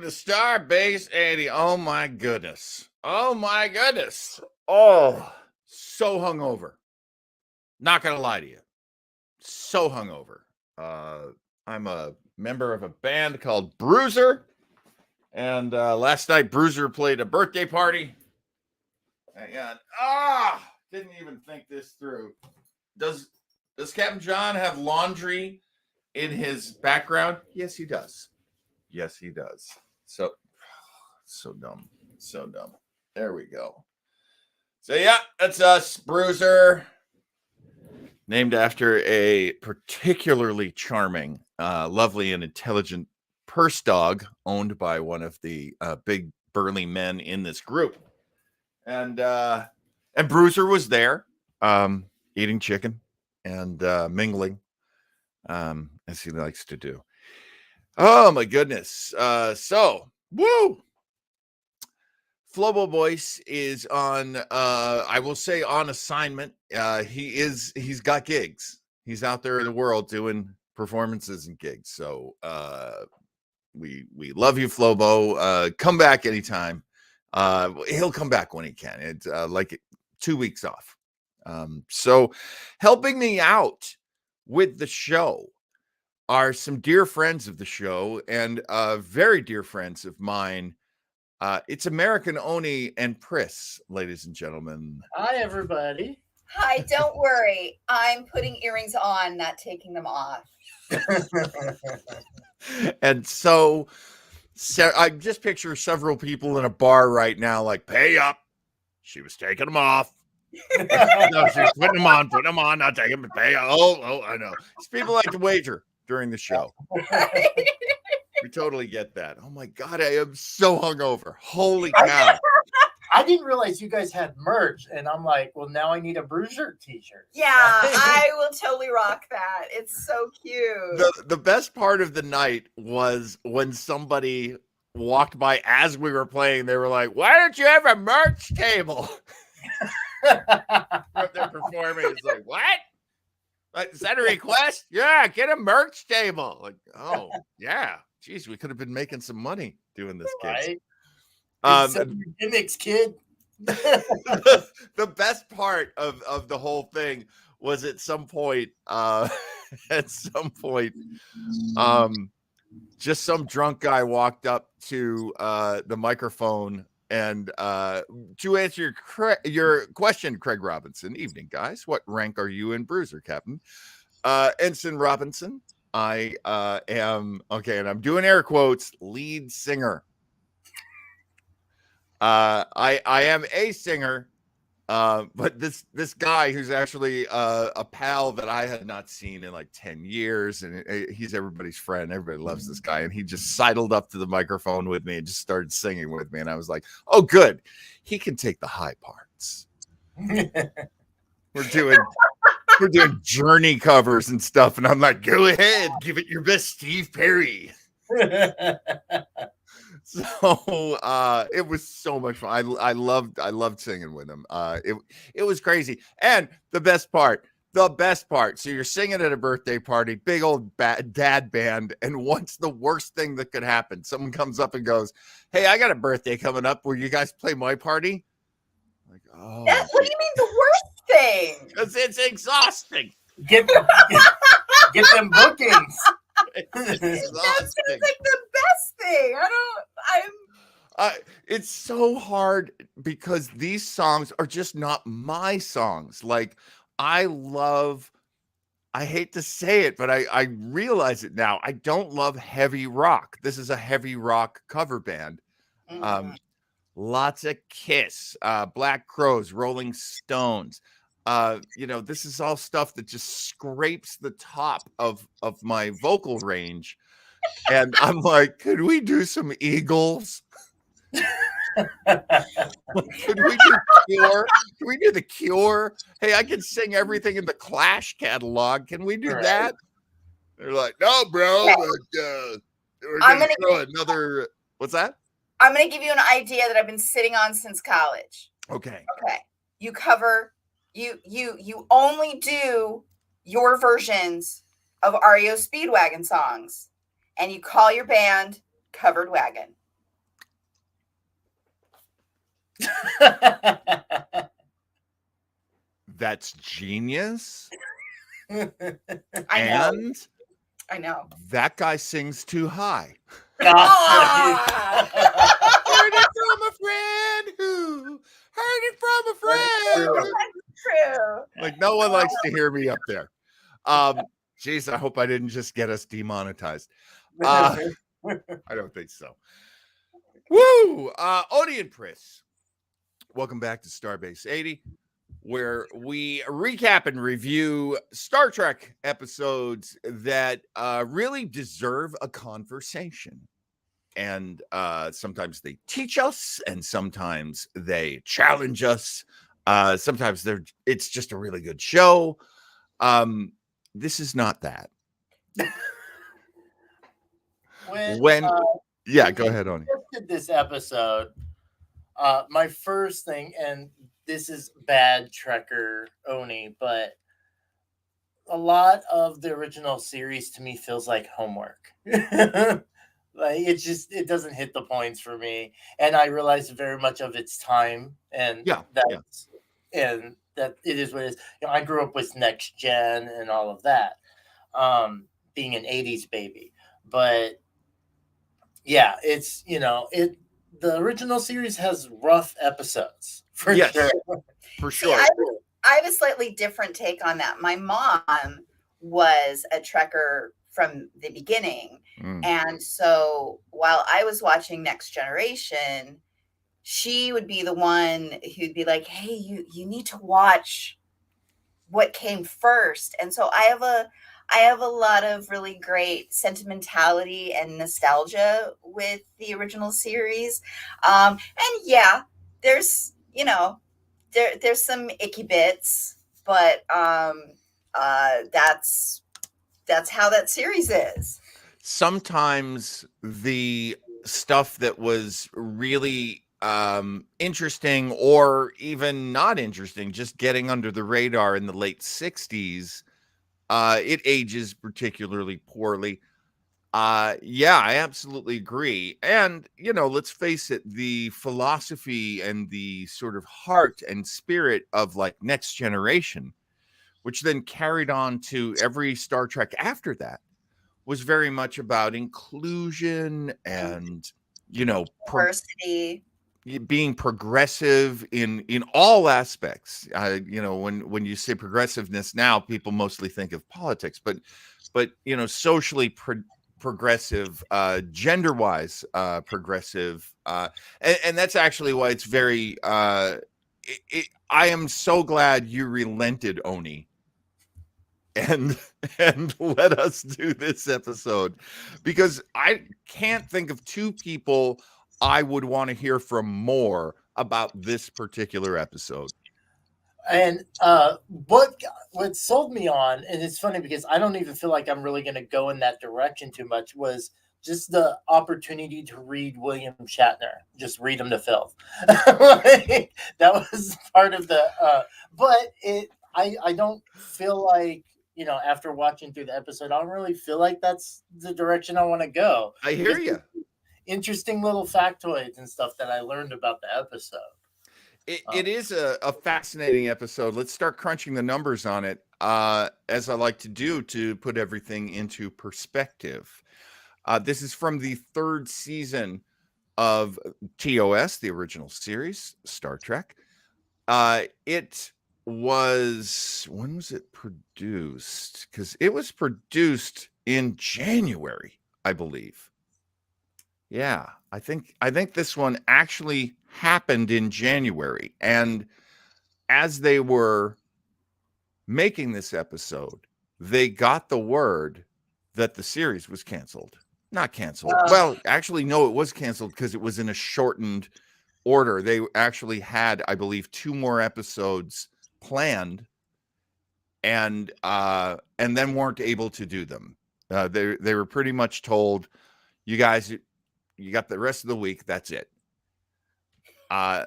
to Starbase 80. Oh my goodness. Oh my goodness. Oh, so hungover. Not gonna lie to you. So hungover. I'm a member of a band called Bruiser. And last night Bruiser played a birthday party. And didn't even think this through. Does Captain John have laundry in his background? Yes, he does. Yes, he does. So dumb. So dumb. There we go. So yeah, that's us, Bruiser. Named after a particularly charming, lovely, and intelligent purse dog owned by one of the big burly men in this group. And Bruiser was there, eating chicken and mingling, as he likes to do. Oh my goodness. So woo. Flobo Voice is on, I will say, on assignment. He's got gigs. He's out there in the world doing performances and gigs. So we love you, Flobo. Come back anytime. He'll come back when he can. It's like 2 weeks off. So helping me out with the show are some dear friends of the show and very dear friends of mine. It's American Oni and Pris, ladies and gentlemen. Hi, everybody. Hi, don't worry. I'm putting earrings on, not taking them off. And so I just picture several people in a bar right now, like, pay up. She was taking them off. No, she's putting them on, not taking them, pay up. Oh, I know. These people like to wager during the show. We totally get that. Oh my God, I am so hungover. Holy cow. I didn't realize you guys had merch, and I'm like, well, now I need a Bruiser t-shirt. Yeah, I will totally rock that. It's so cute. The best part of the night was when somebody walked by as we were playing. They were like, why don't you have a merch table? What they're performing. It's like, what? Is that a request? Yeah, get a merch table. Like, oh, yeah. Geez, we could have been making some money doing this, kids. Right? Gimmicks, kid. The best part of the whole thing was at some point, just some drunk guy walked up to the microphone and to answer your question, Craig Robinson. Evening, guys. What rank are you in Bruiser, Captain? Ensign Robinson. I am, okay, and I'm doing air quotes, lead singer. I am a singer, but this guy who's actually a pal that I had not seen in like 10 years, and he's everybody's friend. Everybody loves this guy, and he just sidled up to the microphone with me and just started singing with me, and I was like, oh, good. He can take the high parts. We're doing Journey covers and stuff, and I'm like, go ahead, give it your best, Steve Perry. So it was so much fun. I loved singing with him. It was crazy. And the best part. So you're singing at a birthday party, big old dad band, and what's the worst thing that could happen? Someone comes up and goes, hey, I got a birthday coming up. Will you guys play my party? Like, oh. What do you mean the worst thing? Because it's exhausting. Get them bookings. That sounds like the best thing. It's so hard because these songs are just not my songs. Like, I hate to say it, but I realize it now. I don't love heavy rock. This is a heavy rock cover band. Mm-hmm. Lots of Kiss, Black Crowes, Rolling Stones. This is all stuff that just scrapes the top of my vocal range. And I'm like, could we do some Eagles? Could we do Cure? Can we do the Cure? Hey, I can sing everything in the Clash catalog. Can we do that? They're like, no, bro. But, we're gonna throw another. What's that? I'm gonna give you an idea that I've been sitting on since college. Okay. You cover. You only do your versions of REO Speedwagon songs, and you call your band Covered Wagon. That's genius. I know. And I know. that guy sings too high. Ah! Heard it from a friend who heard it from a friend. True. Like, no one likes to hear me up there. Geez, I hope I didn't just get us demonetized. I don't think so. Woo! Odie and Pris, welcome back to Starbase 80, where we recap and review Star Trek episodes that really deserve a conversation. And sometimes they teach us, and sometimes they challenge us. Sometimes it's just a really good show. This is not that. Yeah, go ahead, Oni. This episode, my first thing, and this is bad Trekker Oni, but a lot of the original series to me feels like homework. Like it doesn't hit the points for me, and I realize very much of its time, and that it is what it is. I grew up with Next Gen and all of that, being an '80s baby, but yeah, it's the original series has rough episodes for sure. For sure. See, I have a slightly different take on that. My mom was a Trekker from the beginning. And so while I was watching Next Generation, she would be the one who'd be like, hey, you need to watch what came first. And so I have a lot of really great sentimentality and nostalgia with the original series. And yeah, there's there's some icky bits, but that's how that series is. Sometimes the stuff that was really interesting or even not interesting, just getting under the radar in the late 60s, it ages particularly poorly. Yeah, I absolutely agree. And, let's face it, the philosophy and the sort of heart and spirit of like Next Generation, which then carried on to every Star Trek after that, was very much about inclusion and, diversity, being progressive in all aspects. When you say progressiveness now, people mostly think of politics, but socially progressive, gender-wise progressive, and that's actually why it's very. I am so glad you relented, Oni, and let us do this episode, because I can't think of two people I would want to hear from more about this particular episode. And what sold me on, and it's funny because I don't even feel like I'm really going to go in that direction too much, was just the opportunity to read William Shatner, just read him to filth. That was part of the, but I don't feel like, after watching through the episode, I don't really feel like that's the direction I want to go. I hear you. Interesting little factoids and stuff that I learned about the episode. It is a fascinating episode. Let's start crunching the numbers on it, as I like to do, to put everything into perspective. This is from the third season of TOS, the original series, Star Trek. It was, when was it produced? Because it was produced in January, I believe. Yeah, I think this one actually happened in January. And as they were making this episode, they got the word that the series was canceled. Not canceled. Well, actually, no, it was canceled because it was in a shortened order. They actually had, I believe, 2 more episodes planned, and then weren't able to do them. They were pretty much told, you guys, you got the rest of the week. That's it. And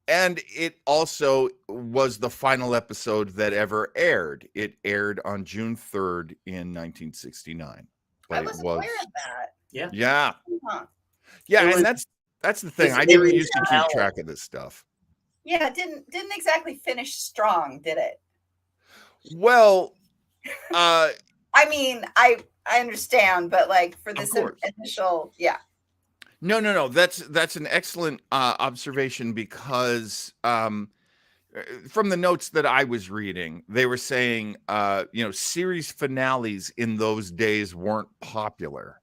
it also was the final episode that ever aired. It aired on June 3rd in 1969. But I wasn't aware of that. Yeah. Huh. Yeah, and that's the thing. I never used to keep track of this stuff. Yeah, it didn't exactly finish strong, did it? Well, I mean, I understand, but like for this course. initial, yeah. No. That's an excellent observation because from the notes that I was reading, they were saying, series finales in those days weren't popular.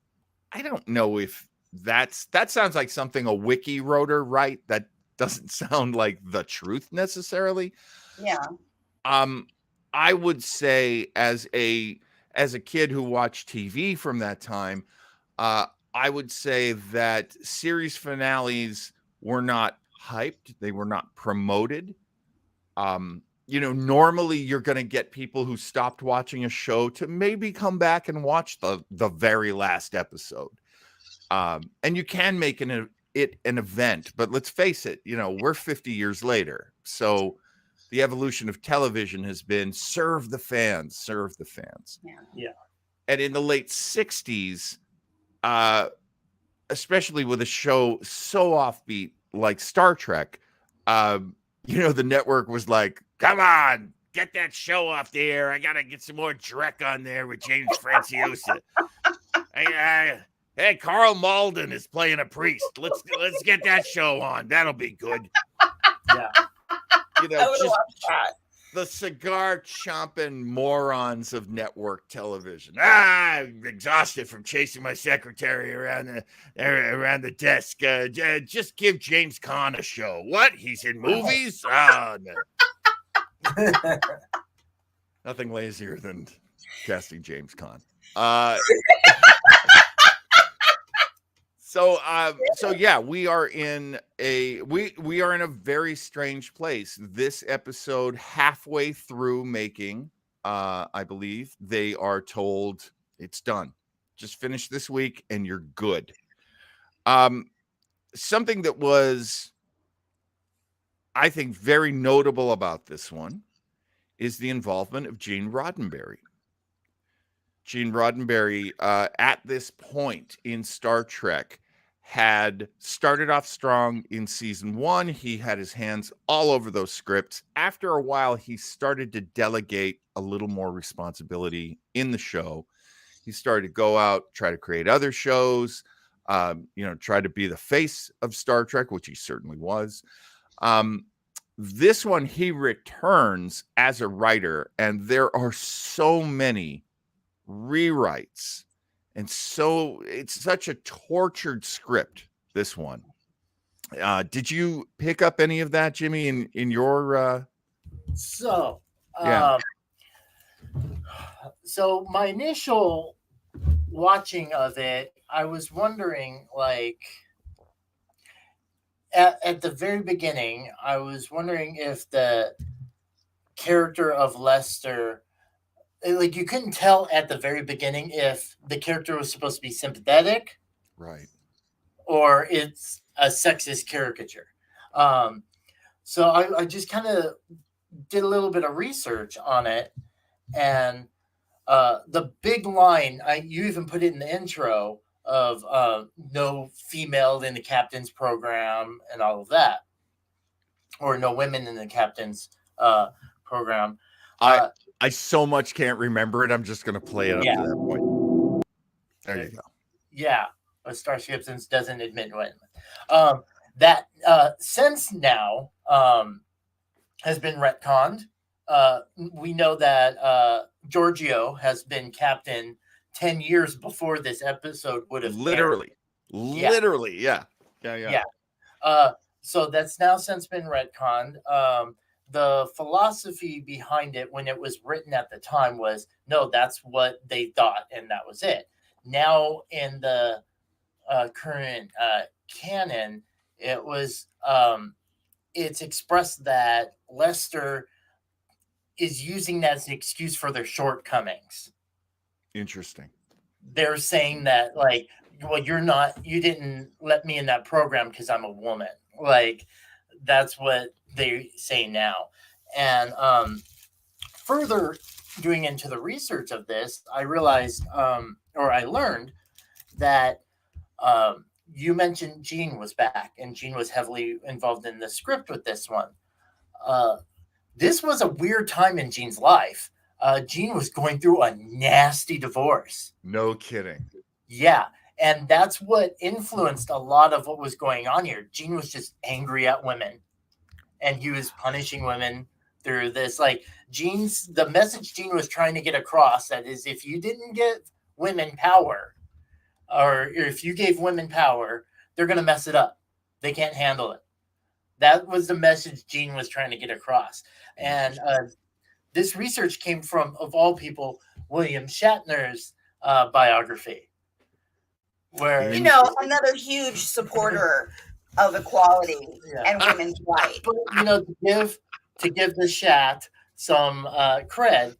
I don't know if that sounds like something a wiki wrote, right? That doesn't sound like the truth necessarily. Yeah. I would say as a kid who watched TV from that time, I would say that series finales were not hyped, they were not promoted. Normally you're going to get people who stopped watching a show to maybe come back and watch the very last episode. And you can make it an event, but let's face it, we're 50 years later. So the evolution of television has been serve the fans. Yeah. And in the late 60s, especially with a show so offbeat like Star Trek, the network was like, come on, get that show off the air. I got to get some more Drek on there with James Franciosa. Hey, Carl Malden is playing a priest. Let's get that show on. That'll be good. Yeah. Just the cigar chomping morons of network television. I'm exhausted from chasing my secretary around the desk. Just give James Caan a show. What? He's in movies? Oh, no. Nothing lazier than casting James Caan. So yeah, we are in a very strange place. This episode, halfway through making, I believe they are told it's done. Just finish this week and you're good. Something that was, I think, very notable about this one is the involvement of Gene Roddenberry. Gene Roddenberry, at this point in Star Trek, had started off strong in season 1. He had his hands all over those scripts. After a while, he started to delegate a little more responsibility in the show. He started to go out, try to create other shows, try to be the face of Star Trek, which he certainly was. This one, he returns as a writer, and there are so many rewrites, and so it's such a tortured script, this one. Did you pick up any of that, Jimmy, in your So my initial watching of it, I was wondering, like, at the very beginning, I was wondering if the character of Lester, like, you couldn't tell at the very beginning if the character was supposed to be sympathetic, right, or it's a sexist caricature. So I just kind of did a little bit of research on it, and the big line, you even put it in the intro of no female in the captain's program and all of that, or no women in the captain's program. I so much can't remember it. I'm just going to play it up to that point. There you go. Yeah, a Starship since doesn't admit women. That since now has been retconned. We know that Giorgio has been captain 10 years before this episode would have literally, yeah. So that's now since been retconned. The philosophy behind it when it was written at the time was, no, that's what they thought, and that was it. Now in the current canon, it was it's expressed that Lester is using that as an excuse for their shortcomings. Interesting. They're saying that, like, well, you didn't let me in that program because I'm a woman. Like, that's what they say now. And further doing into the research of this, I realized, or I learned that you mentioned Gene was back, and Gene was heavily involved in the script with this one. This was a weird time in Gene's life. Gene was going through a nasty divorce. No kidding. Yeah. And that's what influenced a lot of what was going on here. Gene was just angry at women, and he was punishing women through this. Like the message Gene was trying to get across, that is, if you didn't give women power, or if you gave women power, they're going to mess it up. They can't handle it. That was the message Gene was trying to get across. And this research came from, of all people, William Shatner's biography. Where, you know, another huge supporter of equality and women's rights. But, you know, to give the Shat some cred,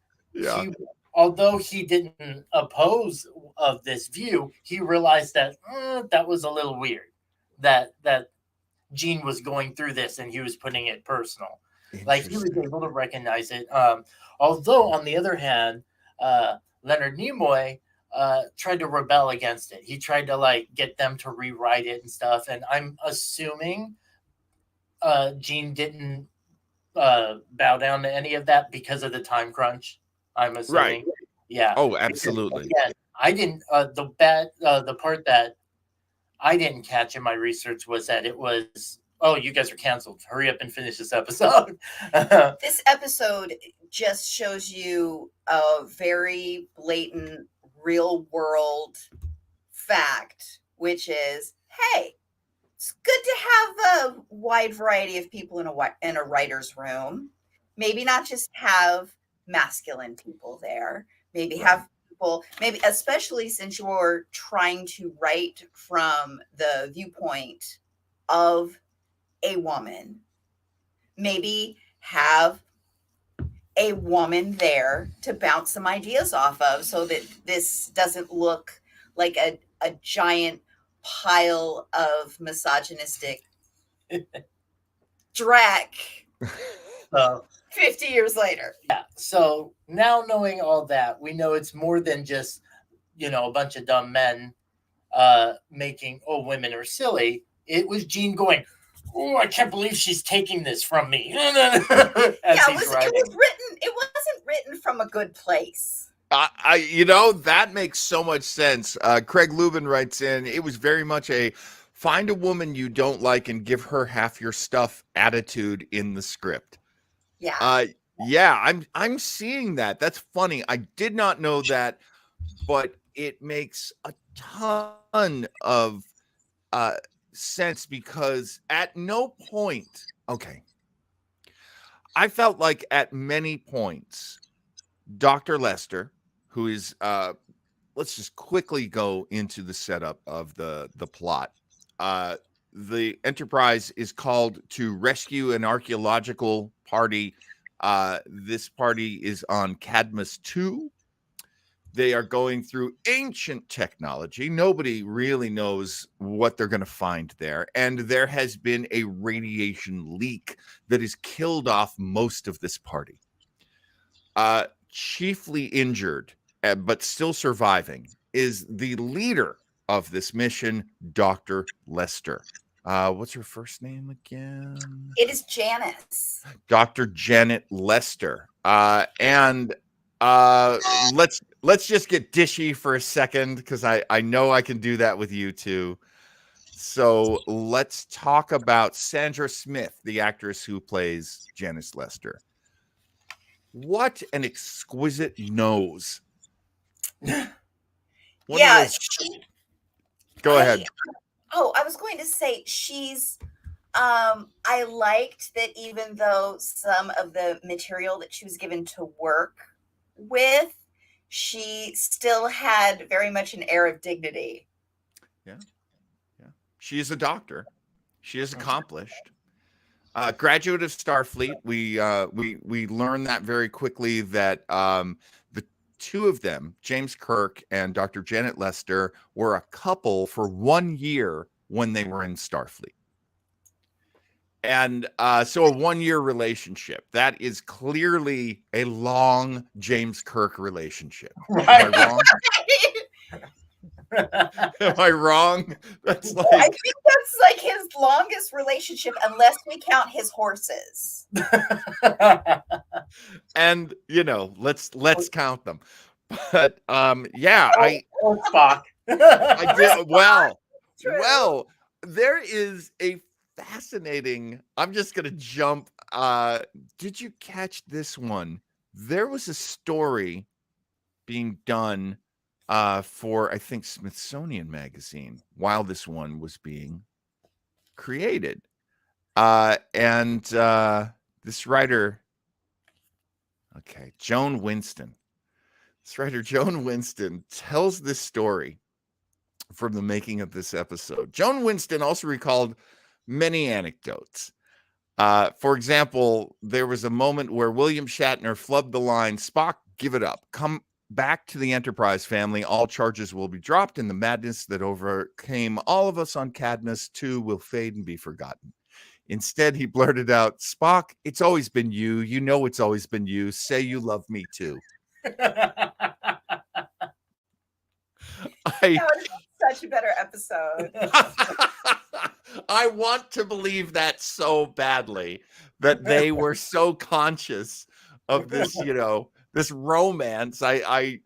although he didn't oppose of this view, he realized that that was a little weird. That Gene was going through this and he was putting it personal. Like, he was able to recognize it. Although, on the other hand, Leonard Nimoy tried to rebel against it. He tried to, like, get them to rewrite it and stuff. And I'm assuming Gene didn't bow down to any of that because of the time crunch. I'm assuming. Right. Yeah. Oh, absolutely. Because, again, I didn't. The part that I didn't catch in my research was that it was, oh, you guys are canceled. Hurry up and finish this episode. This episode just shows you a very blatant real world fact, which is, hey, it's good to have a wide variety of people in a writer's room. Maybe not just have masculine people there. Maybe have people, maybe especially since you're trying to write from the viewpoint of a woman. Maybe have a woman there to bounce some ideas off of, so that this doesn't look like a giant pile of misogynistic dreck 50 years later. Yeah. So now, knowing all that, we know it's more than just, you know, a bunch of dumb men making, oh, women are silly. It was Gene going, oh, I can't believe she's taking this from me. It wasn't written from a good place. You know, that makes so much sense. Craig Lubin writes in, it was very much a find a woman you don't like and give her half your stuff attitude in the script. Yeah. I'm seeing that. That's funny. I did not know that, but it makes a ton of sense, because at no point, I felt like at many points, Dr. Lester, who is, let's just quickly go into the setup of the plot. The Enterprise is called to rescue an archaeological party. This party is on Cadmus 2. They are going through ancient technology. Nobody really knows what they're going to find there. And there has been a radiation leak that has killed off most of this party. Chiefly injured, but still surviving, is the leader of this mission, Dr. Lester. What's her first name again? It is Janice. Dr. Janet Lester. And let's just get dishy for a second, because I know I can do that with you too. So let's talk about Sandra Smith, the actress who plays Janice Lester. What an exquisite nose. Go ahead. I was going to say, she's I liked that even though some of the material that she was given to work with, she still had very much an air of dignity. Yeah. She is a doctor. She is accomplished. Graduate of Starfleet. We learned that very quickly, that the two of them, James Kirk and Dr. Janet Lester, were a couple for 1 year when they were in Starfleet. And so a 1 year relationship, that is clearly a long James Kirk relationship. Right. Am I wrong? Am I wrong? That's I like, think that's like his longest relationship, unless we count his horses. and let's count them. But yeah, Or Spock. I did well. True. Well, there is a fascinating. I'm just gonna jump. Did you catch this one? There was a story being done for, I think, Smithsonian Magazine while this one was being created. And this writer, Joan Winston. This writer, Joan Winston, tells this story from the making of this episode. Joan Winston also recalled many anecdotes. For example, there was a moment where William Shatner flubbed the line, "Spock, give it up. Come back to the Enterprise family. All charges will be dropped, and the madness that overcame all of us on Cadmus too will fade and be forgotten." Instead, he blurted out, "Spock, it's always been you. You know it's always been you. Say you love me too." That was such a better episode. I want to believe that so badly, that they were so conscious of this, this romance. I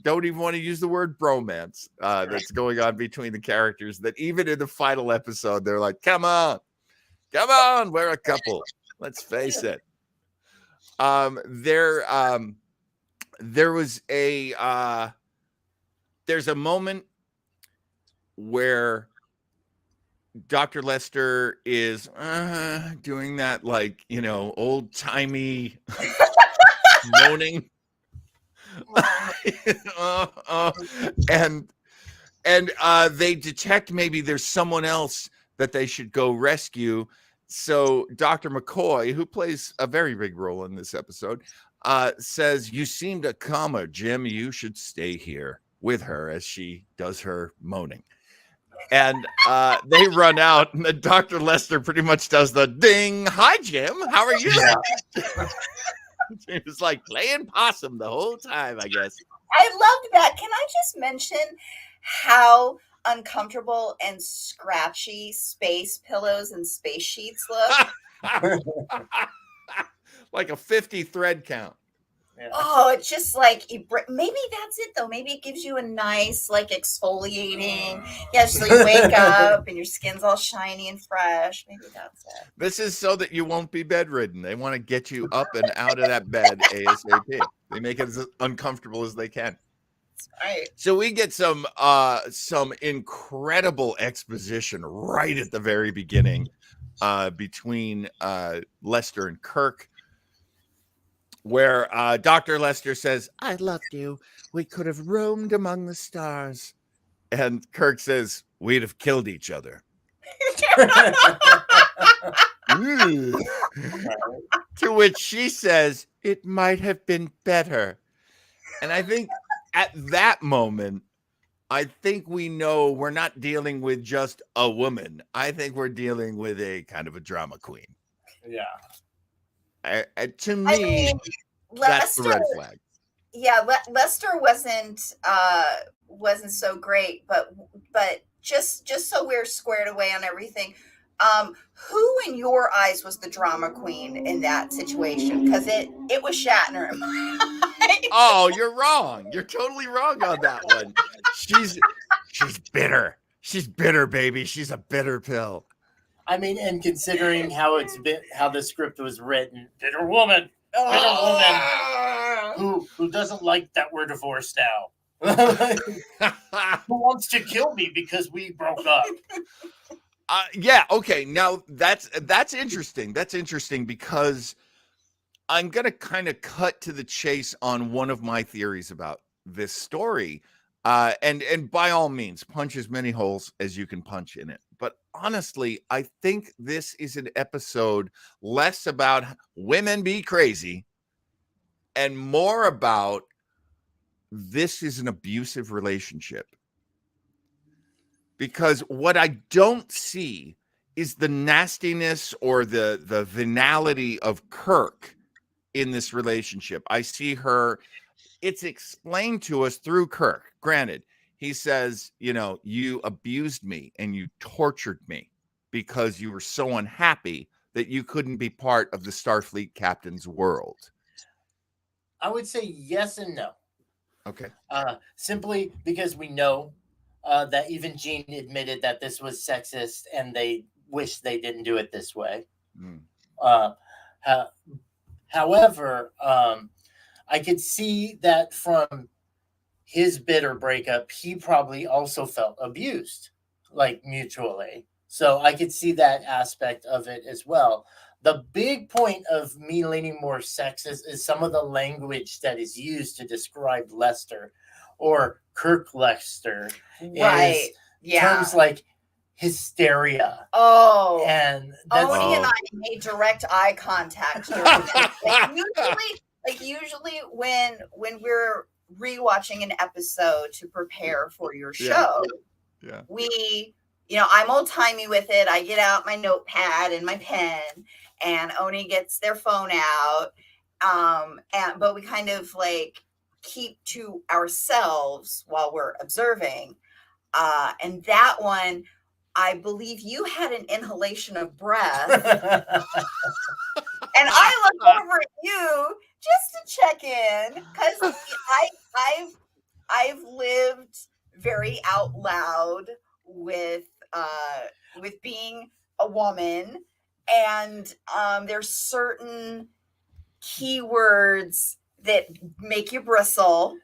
don't even want to use the word bromance that's going on between the characters, that even in the final episode, they're like, come on, we're a couple. Let's face it. There's a moment where Dr. Lester is doing that, like, old timey moaning. And they detect maybe there's someone else that they should go rescue. So Dr. McCoy, who plays a very big role in this episode, says, "You seem to calm her, Jim. You should stay here with her," as she does her moaning. And they run out, and then Dr. Lester pretty much does the ding. "Hi, Jim. How are you?" He was like playing possum the whole time, I guess. I loved that. Can I just mention how uncomfortable and scratchy space pillows and space sheets look? Like a 50 thread count. Yeah. Oh, it's just like, maybe that's it though. Maybe it gives you a nice, like, exfoliating. Yeah, so you wake up and your skin's all shiny and fresh. Maybe that's it. This is so that you won't be bedridden. They want to get you up and out of that bed ASAP. They make it as uncomfortable as they can. Right. So we get some incredible exposition right at the very beginning between Lester and Kirk, where Dr. Lester says, "I loved you. We could have roamed among the stars." And Kirk says, "We'd have killed each other." To which she says, "It might have been better." And I think at that moment, I think we know we're not dealing with just a woman. I think we're dealing with a kind of a drama queen. Yeah. To me, that's the red flag. Yeah, Lester wasn't so great, but just so we're squared away on everything, who in your eyes was the drama queen in that situation? Because it was Shatner in my eyes. Oh, you're wrong. You're totally wrong on that one. She's bitter. She's bitter, baby. She's a bitter pill. I mean, and considering how the script was written, bitter woman who doesn't like that we're divorced now, who wants to kill me because we broke up. Yeah. Okay. Now that's interesting. That's interesting because I'm gonna kind of cut to the chase on one of my theories about this story. And by all means, punch as many holes as you can punch in it. But honestly, I think this is an episode less about women be crazy and more about this is an abusive relationship. Because what I don't see is the nastiness or the venality of Kirk in this relationship. I see her, it's explained to us through Kirk. Granted, he says, you know, you abused me and you tortured me because you were so unhappy that you couldn't be part of the Starfleet captain's world. I would say yes and no. Okay. Simply because we know that even Gene admitted that this was sexist and they wish they didn't do it this way. Mm. However, I could see that from his bitter breakup, he probably also felt abused, like mutually. So I could see that aspect of it as well. The big point of me leaning more sexist is some of the language that is used to describe Lester or Kirk Lester. Right. Yeah. Terms like hysteria. Oh. And Oni and I made direct eye contact during this. Usually when we're rewatching an episode to prepare for your show, we, you know, I'm old timey with it. I get out my notepad and my pen, and Oni gets their phone out. But we kind of like keep to ourselves while we're observing. And that one, I believe you had an inhalation of breath. And I look over at you just to check in, because I've lived very out loud with being a woman, and there's certain keywords that make you bristle.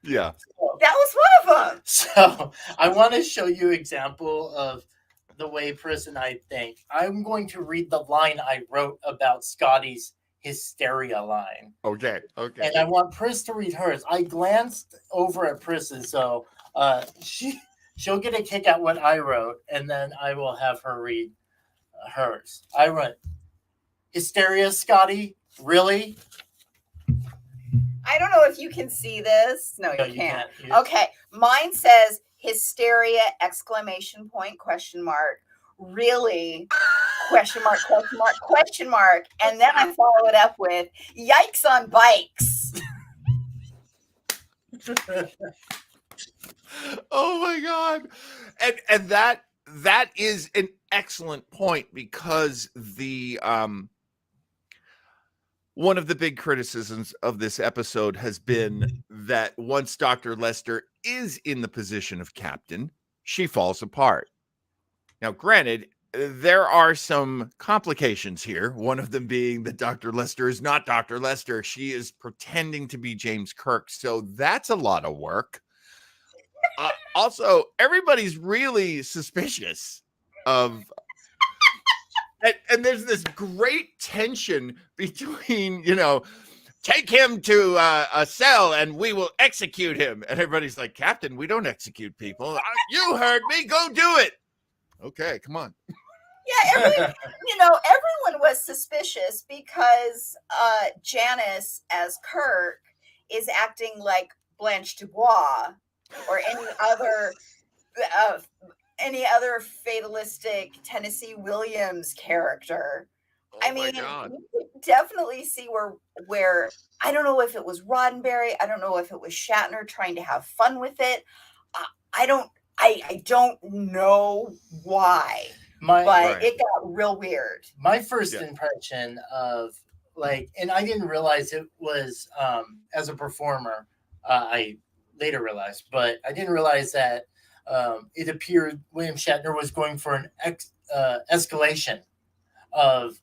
Yeah. That was one of them. So I want to show you an example of the way Pris and I think. I'm going to read the line I wrote about Scotty's hysteria line. Okay. And I want Pris to read hers. I glanced over at Pris's, so she'll get a kick at what I wrote, and then I will have her read hers. I wrote, hysteria, Scotty? Really? I don't know if you can see this. No, you can't. You okay. Mine says hysteria, ! Really? ? And then I follow it up with yikes on bikes. Oh my God. And that is an excellent point, because the one of the big criticisms of this episode has been that once Dr. Lester is in the position of captain, she falls apart. Now, granted, there are some complications here. One of them being that Dr. Lester is not Dr. Lester. She is pretending to be James Kirk. So that's a lot of work. Also, everybody's really suspicious of... And there's this great tension between, you know, take him to a cell and we will execute him. And everybody's like, Captain, we don't execute people. You heard me. Go do it. Okay, come on. Yeah, everyone was suspicious because Janice as Kirk is acting like Blanche Dubois or any other fatalistic Tennessee Williams character. I mean, you could definitely see where I don't know if it was Roddenberry, I don't know if it was Shatner trying to have fun with it. I don't know why, but it got real weird. My first impression of and I didn't realize it was as a performer. I later realized, but I didn't realize that it appeared William Shatner was going for an escalation of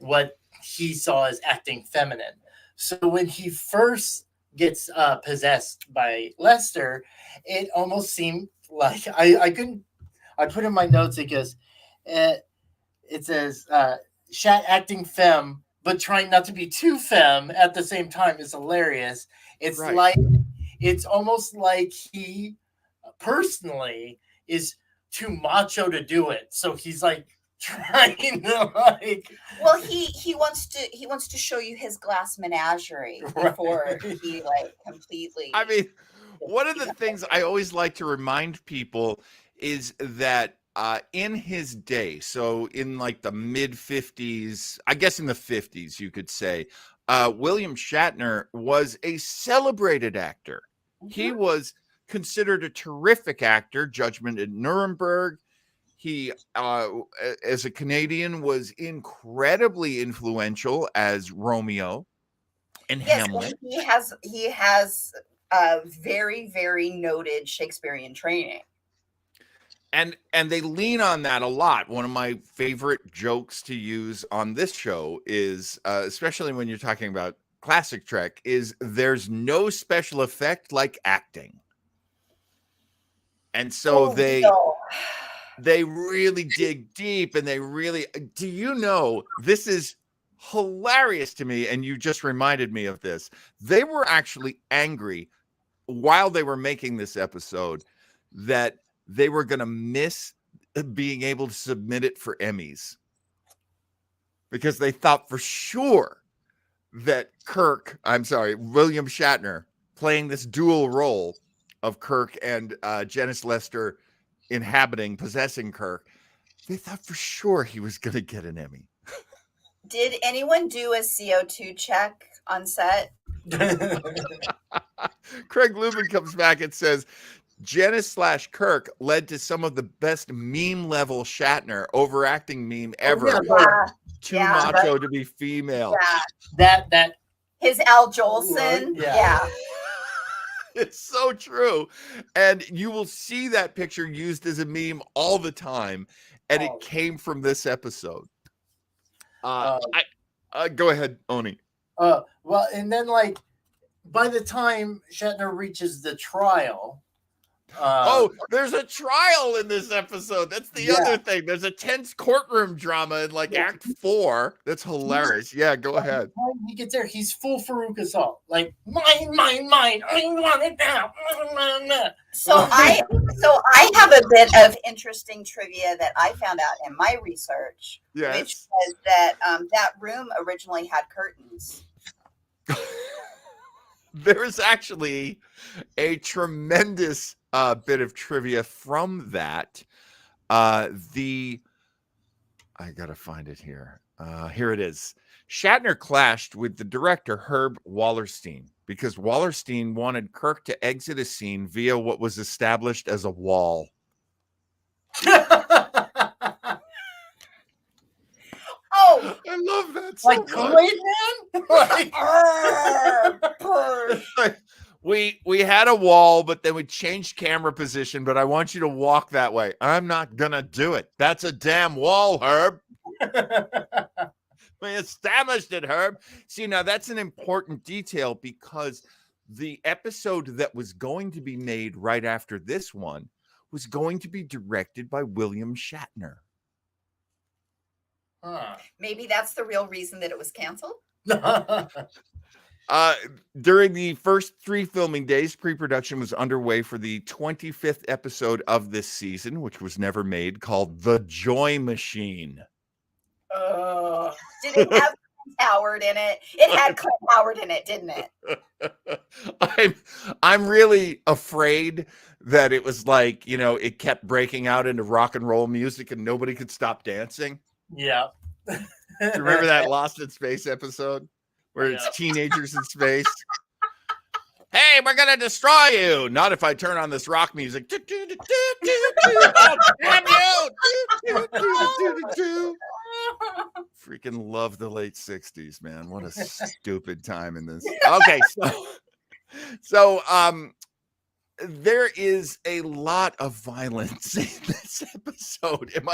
what he saw as acting feminine. So when he first gets possessed by Lester, it almost seemed like I put in my notes, it goes, it says Shat acting femme, but trying not to be too femme at the same time is hilarious. It's it's almost like he personally is too macho to do it, so he's like trying to well he wants to show you his glass menagerie before he completely. I mean, one of the things I always like to remind people is that in his day, so in the mid 50s, I guess in the 50s you could say, William Shatner was a celebrated actor. He was considered a terrific actor. Judgment at Nuremberg. He, as a Canadian, was incredibly influential as Romeo and Hamlet. He has a very, very noted Shakespearean training. And they lean on that a lot. One of my favorite jokes to use on this show is, especially when you're talking about classic Trek, is there's no special effect like acting. And so they really dig deep, and they really, do you know, this is hilarious to me, and you just reminded me of this. They were actually angry while they were making this episode that they were going to miss being able to submit it for Emmys, because they thought for sure that William Shatner, playing this dual role of Kirk and Janice Lester possessing Kirk, they thought for sure he was going to get an Emmy. Did anyone do a CO2 check on set? Craig Lubin comes back and says, Janice/Kirk led to some of the best meme level Shatner overacting meme ever. Too macho to be female. Yeah. That his Al Jolson. Yeah. It's so true. And you will see that picture used as a meme all the time. And it came from this episode. Go ahead, Oni. Well, and then like by the time Shatner reaches the trial, there's a trial in this episode. That's the other thing. There's a tense courtroom drama in Act 4. That's hilarious. Yeah, go ahead. When he gets there, he's full Farouk assault. Like, mine, I want it now. So I have a bit of interesting trivia that I found out in my research, which was that that room originally had curtains. There's actually a tremendous bit of trivia from that. I gotta find it here. Here it is. Shatner clashed with the director Herb Wallerstein because Wallerstein wanted Kirk to exit a scene via what was established as a wall. Oh, I love that. So like Kool-Aid Man. We had a wall, but then we changed camera position. But I want you to walk that way. I'm not gonna do it. That's a damn wall, Herb. We established it, Herb. See, now that's an important detail because the episode that was going to be made right after this one was going to be directed by William Shatner. Maybe that's the real reason that it was canceled. During the first 3 filming days, pre-production was underway for the 25th episode of this season, which was never made, called The Joy Machine. Did it have Clint Howard in it? It had Clint Howard in it, didn't it? I'm really afraid that it was like, it kept breaking out into rock and roll music and nobody could stop dancing. Yeah. Do you remember that Lost in Space episode where it's teenagers in space? Hey, we're gonna destroy you. Not if I turn on this rock music. Freaking love the late 60s, man. What a stupid time in this. Okay, so there is a lot of violence in this episode. Am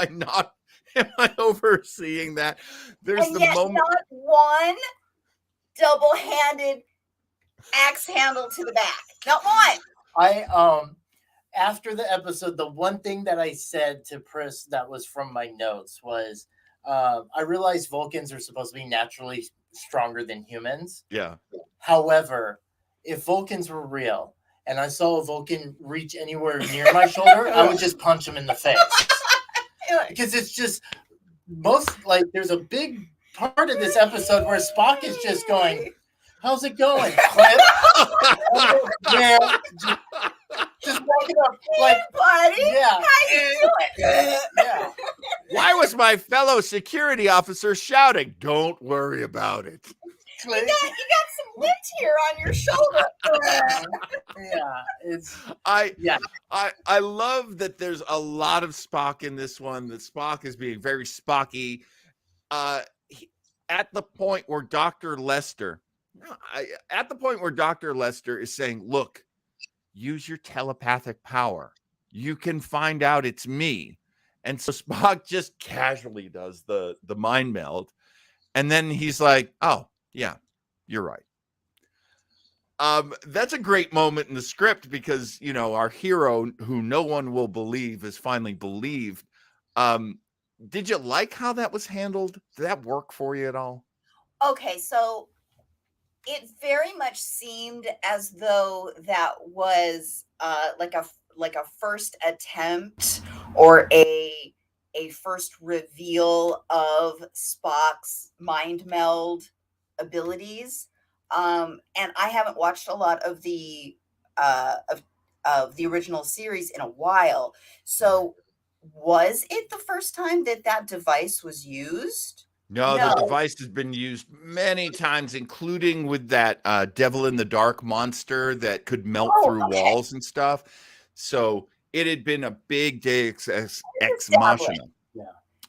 I overseeing that? There's and the yet moment. Not one double-handed axe handle to the back. Not one. After the episode, the one thing that I said to Pris that was from my notes was, I realized Vulcans are supposed to be naturally stronger than humans. Yeah. However, if Vulcans were real and I saw a Vulcan reach anywhere near my shoulder, I would just punch him in the face. Because it's just there's a big part of this episode where Spock is just going, how's it going, Clint? Yeah, just walking up like, buddy, yeah. How you doing? Yeah. Why was my fellow security officer shouting? Don't worry about it. Exactly. You got some lint here on your shoulder. Yeah, it's I love that there's a lot of Spock in this one. That Spock is being very Spocky. At the point where Dr. Lester is saying, look, use your telepathic power. You can find out it's me. And so Spock just casually does the mind meld. And then he's like, oh, yeah, you're right. That's a great moment in the script because, you know, our hero, who no one will believe, is finally believed. Did you like how that was handled? Did that work for you at all? Okay, so it very much seemed as though that was like a first attempt or a first reveal of Spock's mind meld abilities. And I haven't watched a lot of the original series in a while. So was it the first time that device was used? No, the device has been used many times, including with that Devil in the Dark monster that could melt through walls and stuff. So it had been a big Deus ex machina. Yeah.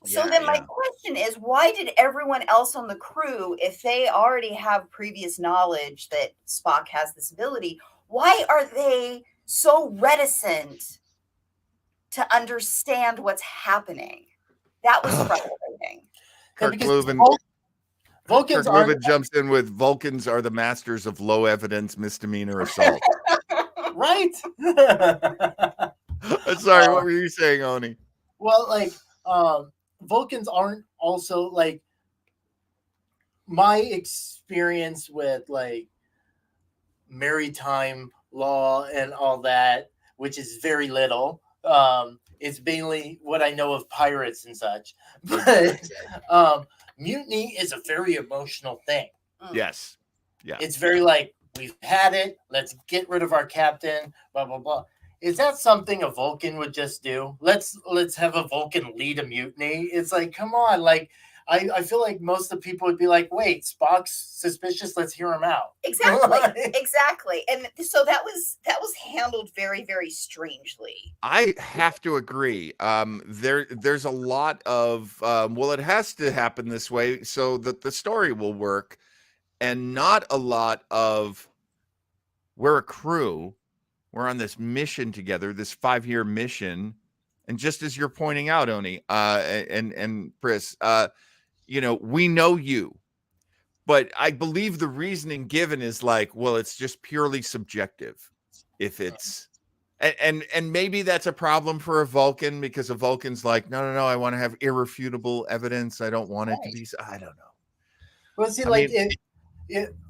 So then my question is, why did everyone else on the crew, if they already have previous knowledge that Spock has this ability, why are they so reticent to understand what's happening? That was frustrating. Kirk Lubin jumps in with Vulcans are the masters of low evidence misdemeanor assault. Right? Sorry, what were you saying, Oni? Well, like, Vulcans aren't also, like, my experience with, like, maritime law and all that, which is very little. It's mainly what I know of pirates and such. But mutiny is a very emotional thing. Yes. Yeah. It's very like, we've had it. Let's get rid of our captain, blah, blah, blah. Is that something a Vulcan would just do? Let's have a Vulcan lead a mutiny. It's like, come on. Like, I feel like most of the people would be like, wait, Spock's suspicious. Let's hear him out. Exactly. And so that was handled very, very strangely. I have to agree. There's a lot of, well, it has to happen this way so that the story will work, and not a lot of, we're a crew. We're on this mission together, this 5-year mission. And just as you're pointing out, Oni, and Pris, you know, we know you, but I believe the reasoning given is like, well, it's just purely subjective. If it's, and maybe that's a problem for a Vulcan, because a Vulcan's like, no, I want to have irrefutable evidence. I don't want it to be, I don't know. Well, see,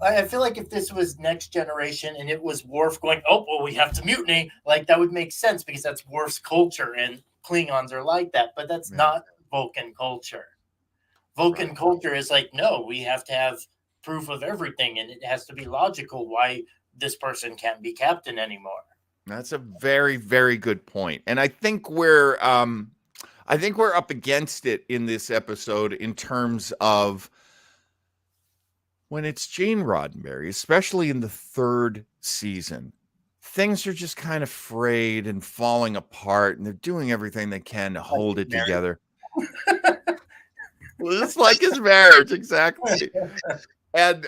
I feel like if this was Next Generation and it was Worf going, oh, well, we have to mutiny, like that would make sense because that's Worf's culture and Klingons are like that, but that's not Vulcan culture. Vulcan culture is like, no, we have to have proof of everything, and it has to be logical why this person can't be captain anymore. That's a very, very good point. And I think we're up against it in this episode in terms of when it's Gene Roddenberry, especially in the 3rd season, things are just kind of frayed and falling apart, and they're doing everything they can to hold it together. It's like his marriage, exactly. And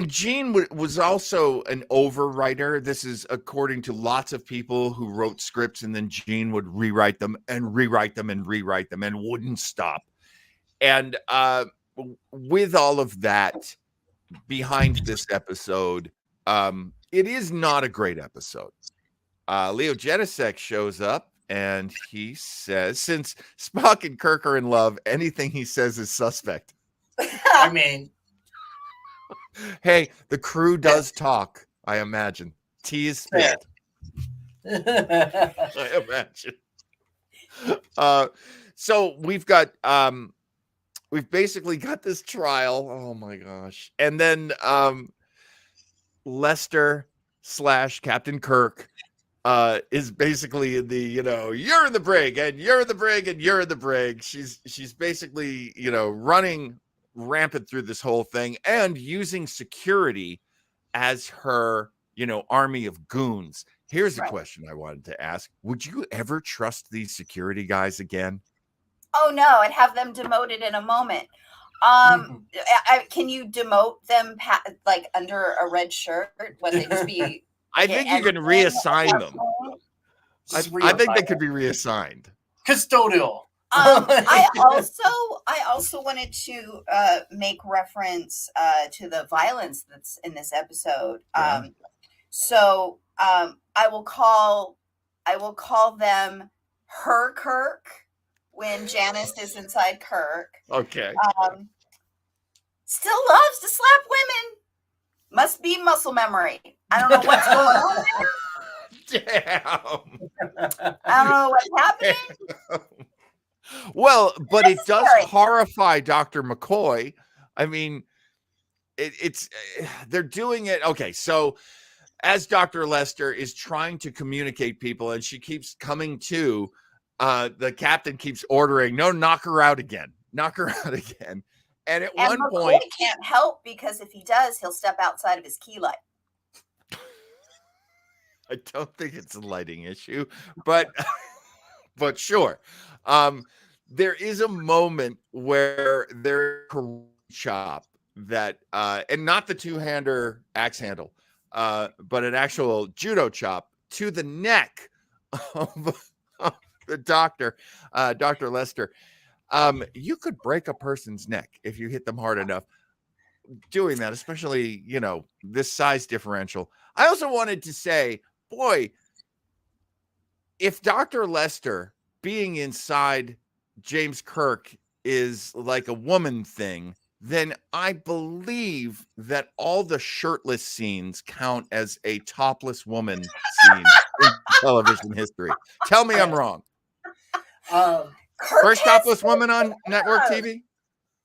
Gene was also an overwriter. This is according to lots of people who wrote scripts, and then Gene would rewrite them and rewrite them and rewrite them and wouldn't stop. And with all of that behind this episode, it is not a great episode. Leo Genesek shows up, and he says, since Spock and Kirk are in love, anything he says is suspect. I mean, hey, the crew does talk, I imagine. Tea is spilled. I imagine. So we've basically got this trial. Oh my gosh. And then Lester / Captain Kirk is basically in the, you're in the brig and you're in the brig and you're in the brig. She's basically, running rampant through this whole thing and using security as her, army of goons. Here's a question I wanted to ask. Would you ever trust these security guys again? Oh no, I'd have them demoted in a moment. Can you demote them like under a red shirt? Would they just be? I think you can reassign them. I think they could be reassigned. Custodial. I also wanted to make reference to the violence that's in this episode. Yeah. So I will call them her Kirk when Janice is inside Kirk. Okay. Still loves to slap women. Must be muscle memory. I don't know what's going on there. Damn. I don't know what's happening. Well, but it does horrify Dr. McCoy. I mean, it's they're doing it. Okay, so as Dr. Lester is trying to communicate people, and she keeps coming to, the captain keeps ordering, no, knock her out again. Knock her out again. And at one point, McCoy can't help, because if he does, he'll step outside of his key light. I don't think it's a lighting issue, but sure. There is a moment where there's a chop that, and not the two-hander axe handle, but an actual judo chop to the neck of the doctor, Dr. Lester. You could break a person's neck if you hit them hard enough. Doing that, especially, this size differential. I also wanted to say, boy, if Dr. Lester being inside James Kirk is like a woman thing, then I believe that all the shirtless scenes count as a topless woman scene in television history. Tell me I'm wrong. First topless woman on network TV?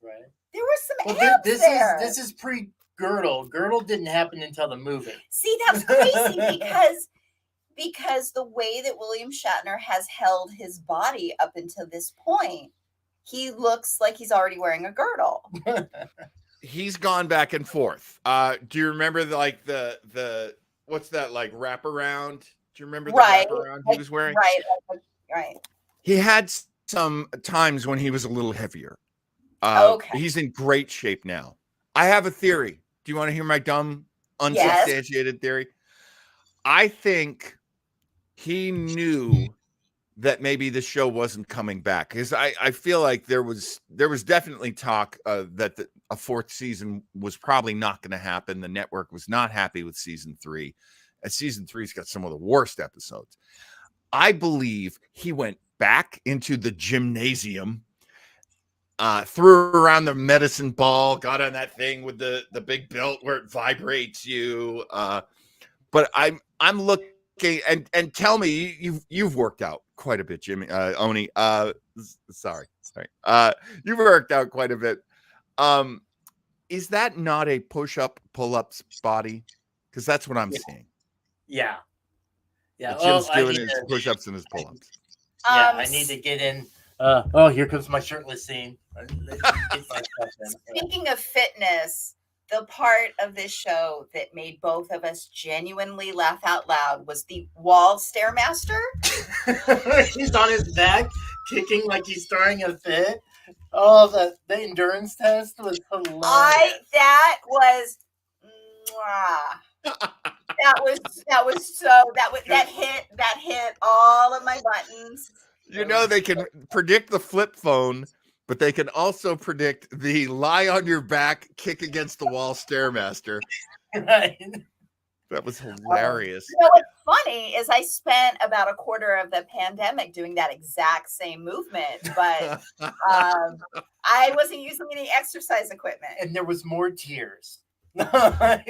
Right. There were some abs there. This is pre-Girdle. Girdle didn't happen until the movie. See, that's crazy because the way that William Shatner has held his body up until this point, he looks like he's already wearing a girdle. He's gone back and forth. Do you remember the what's that, like, wraparound? Do you remember the wraparound he was wearing? Right. He had some times when he was a little heavier. Okay. He's in great shape now. I have a theory. Do you want to hear my dumb, unsubstantiated theory? I think he knew that maybe the show wasn't coming back, because I feel like there was definitely talk that a fourth season was probably not going to happen. The network was not happy with season 3, and season 3's got some of the worst episodes. I believe he went back into the gymnasium, threw around the medicine ball, got on that thing with the big belt where it vibrates you. But I'm looking, and tell me, you've worked out quite a bit, Jimmy, Oni. Sorry. You've worked out quite a bit. Is that not a push-up, pull-ups body? Because that's what I'm seeing. Yeah. Jim's doing his push-ups and his pull-ups. Yeah, I need to get in. Here comes my shirtless scene. Speaking of fitness, the part of this show that made both of us genuinely laugh out loud was the wall stairmaster. He's on his back, kicking like he's starting a fit. Oh, the endurance test was hilarious. That hit all of my buttons. They can predict the flip phone, but they can also predict the lie on your back, kick against the wall stairmaster. Right. That was hilarious. What's funny is I spent about a quarter of the pandemic doing that exact same movement, but I wasn't using any exercise equipment. And there was more tears. But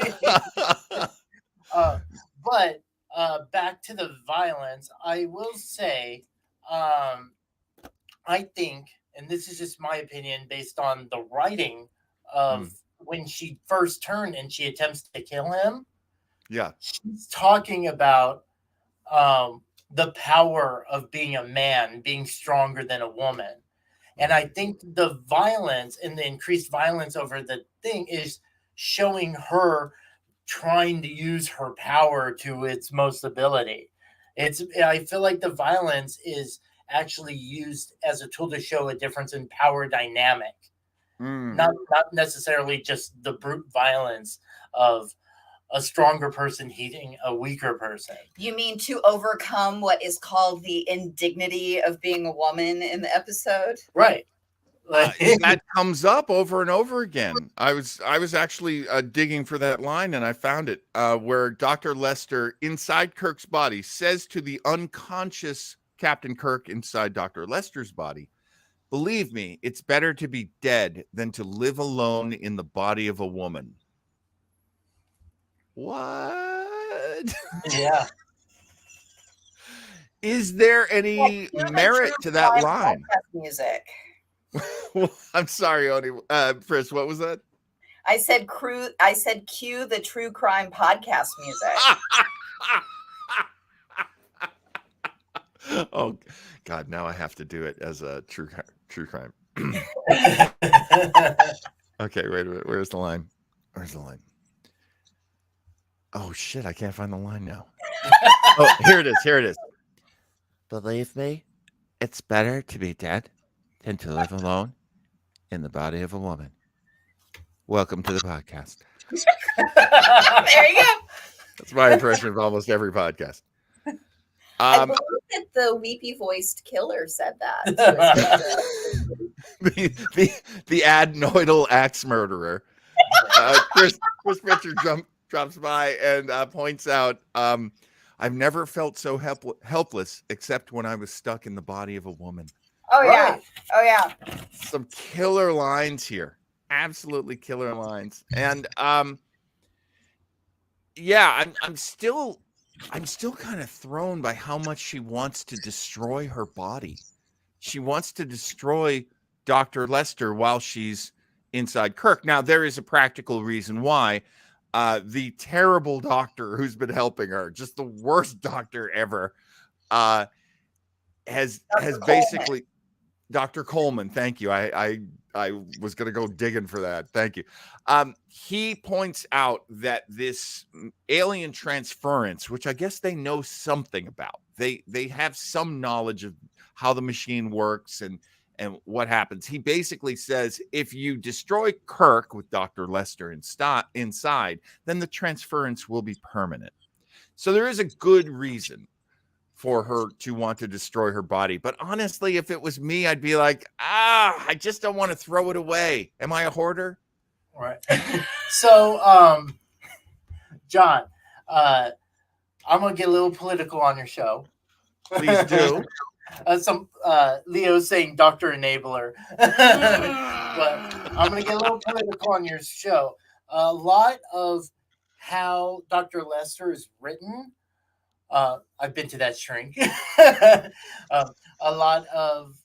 back to the violence, I will say, I think, and this is just my opinion based on the writing of when she first turned and she attempts to kill him. Yeah. She's talking about the power of being a man, being stronger than a woman. And I think the violence and the increased violence over the thing is showing her trying to use her power to its most ability. I feel like the violence is actually used as a tool to show a difference in power dynamic. Not necessarily just the brute violence of a stronger person hitting a weaker person. You mean to overcome what is called the indignity of being a woman in the episode? Right. That comes up over and over again. I was actually digging for that line, and I found it where Dr. Lester, inside Kirk's body, says to the unconscious Captain Kirk inside Dr. Lester's body, "Believe me, it's better to be dead than to live alone in the body of a woman." What? Yeah. Is there any merit to that line? Music. I'm sorry, Oni. Pris, what was that? I said cue the true crime podcast music. Oh God, now I have to do it as a true crime. Okay, wait a minute. Where's the line? Where's the line? Oh shit, I can't find the line now. Oh, here it is. Here it is. Believe me, it's better to be dead than to live alone in the body of a woman. Welcome to the podcast. There you go. That's my impression of almost every podcast. I believe that the weepy voiced killer said that. the adenoidal axe murderer. Chris Pritchard drops by and points out, I've never felt so helpless except when I was stuck in the body of a woman. Oh yeah. Right. Oh yeah. Some killer lines here. Absolutely killer lines. And yeah, I'm still kind of thrown by how much she wants to destroy her body. She wants to destroy Dr. Lester while she's inside Kirk. Now, there is a practical reason why. The terrible doctor who's been helping her, just the worst doctor ever, has basically Dr. Coleman. Thank you. I was going to go digging for that. Thank you. He points out that this alien transference, which I guess they know something about, they have some knowledge of how the machine works and what happens. He basically says, if you destroy Kirk with Dr. Lester inside, then the transference will be permanent. So there is a good reason for her to want to destroy her body. But honestly, if it was me, I'd be like, I just don't want to throw it away. Am I a hoarder? Right. So, John, I'm going to get a little political on your show. Please do. Leo's saying Dr. Enabler. But I'm going to get a little political on your show. A lot of how Dr. Lester is written, I've been to that shrink. A lot of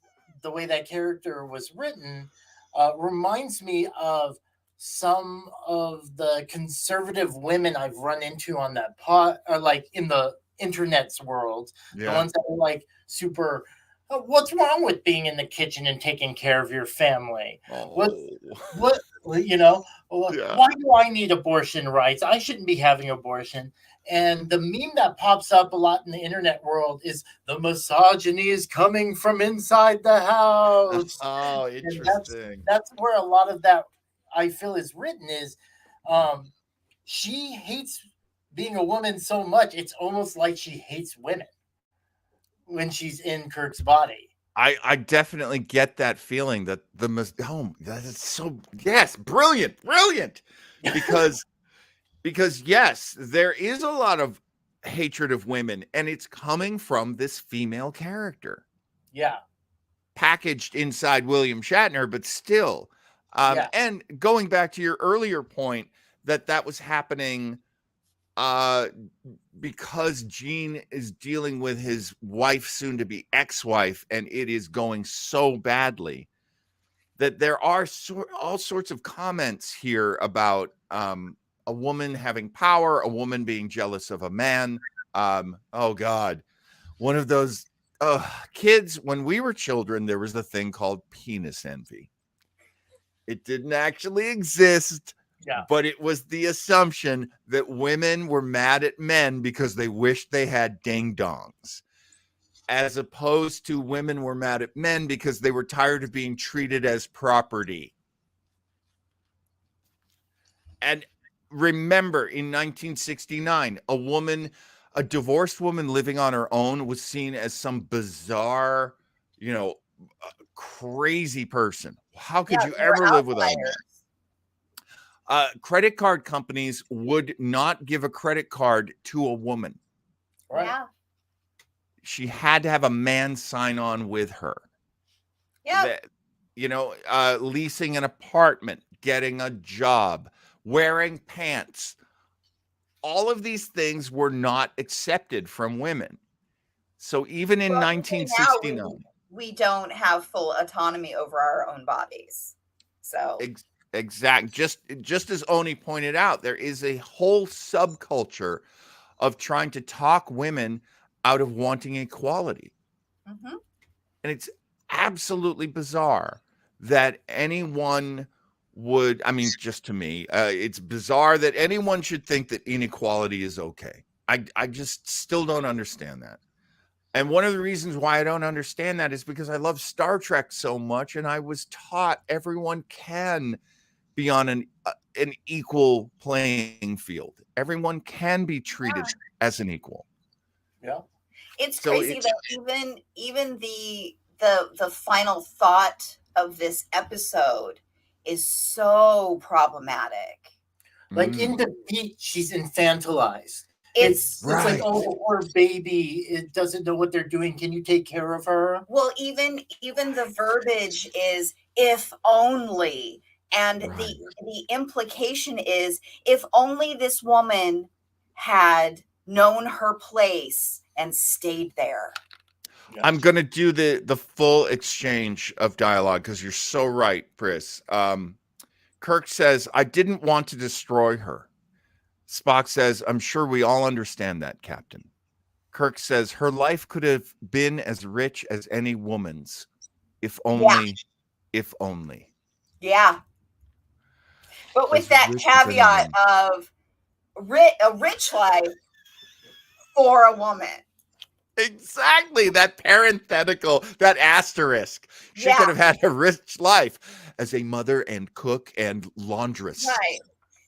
the way that character was written reminds me of some of the conservative women I've run into on that or like in the internet's world. Yeah. The ones that are like super, what's wrong with being in the kitchen and taking care of your family? What, yeah. Why do I need abortion rights? I shouldn't be having abortion. And the meme that pops up a lot in the internet world is the misogyny is coming from inside the house. Oh, interesting. That's where a lot of that I feel is written is she hates being a woman so much. It's almost like she hates women when she's in Kirk's body. I definitely get that feeling that that's so, yes, brilliant. Because yes, there is a lot of hatred of women, and it's coming from this female character. Yeah. Packaged inside William Shatner, but still. And going back to your earlier point that was happening because Gene is dealing with his wife, soon to be ex-wife, and it is going so badly that there are all sorts of comments here about a woman having power, a woman being jealous of a man. Oh God, one of those kids, when we were children, there was a thing called penis envy. It didn't actually exist, but it was the assumption that women were mad at men because they wished they had ding-dongs, as opposed to women were mad at men because they were tired of being treated as property. And remember, in 1969, a divorced woman living on her own was seen as some bizarre, crazy person. How could you ever live with a man? Credit card companies would not give a credit card to a woman. Right. Yeah. She had to have a man sign on with her. Yeah. Leasing an apartment, getting a job, wearing pants. All of these things were not accepted from women. So even in 1969, now we don't have full autonomy over our own bodies. So just as Oni pointed out, there is a whole subculture of trying to talk women out of wanting equality. Mm-hmm. And it's absolutely bizarre that anyone would, just to me, it's bizarre that anyone should think that inequality is okay. I just still don't understand that. And one of the reasons why I don't understand that is because I love Star Trek so much, and I was taught everyone can be on an equal playing field. Everyone can be treated as an equal. Yeah. It's crazy that even the final thought of this episode is so problematic. Like in the beat, she's infantilized. It's like, oh, poor baby, it doesn't know what they're doing. Can you take care of her? Well, even the verbiage is if only, and the implication is if only this woman had known her place and stayed there. I'm going to do the full exchange of dialogue because you're so right, Pris. Kirk says, I didn't want to destroy her. Spock says, I'm sure we all understand that, Captain. Kirk says, her life could have been as rich as any woman's, if only. Yeah. But with that caveat of a rich life for a woman. Exactly. That parenthetical, that asterisk. She could have had a rich life as a mother and cook and laundress. Right.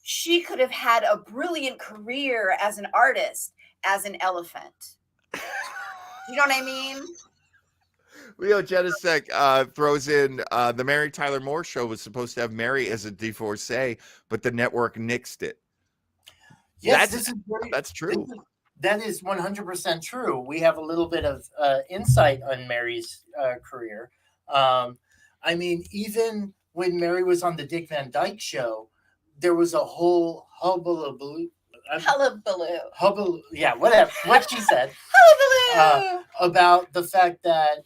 She could have had a brilliant career as an artist, as an elephant. You know what I mean? Leo Genesek throws in the Mary Tyler Moore show was supposed to have Mary as a divorcee, but the network nixed it. Yes, that's true. That is 100% true. We have a little bit of insight on Mary's career. Even when Mary was on the Dick Van Dyke show, there was a whole hullabaloo. Yeah, whatever. What she said. Hullabaloo. About the fact that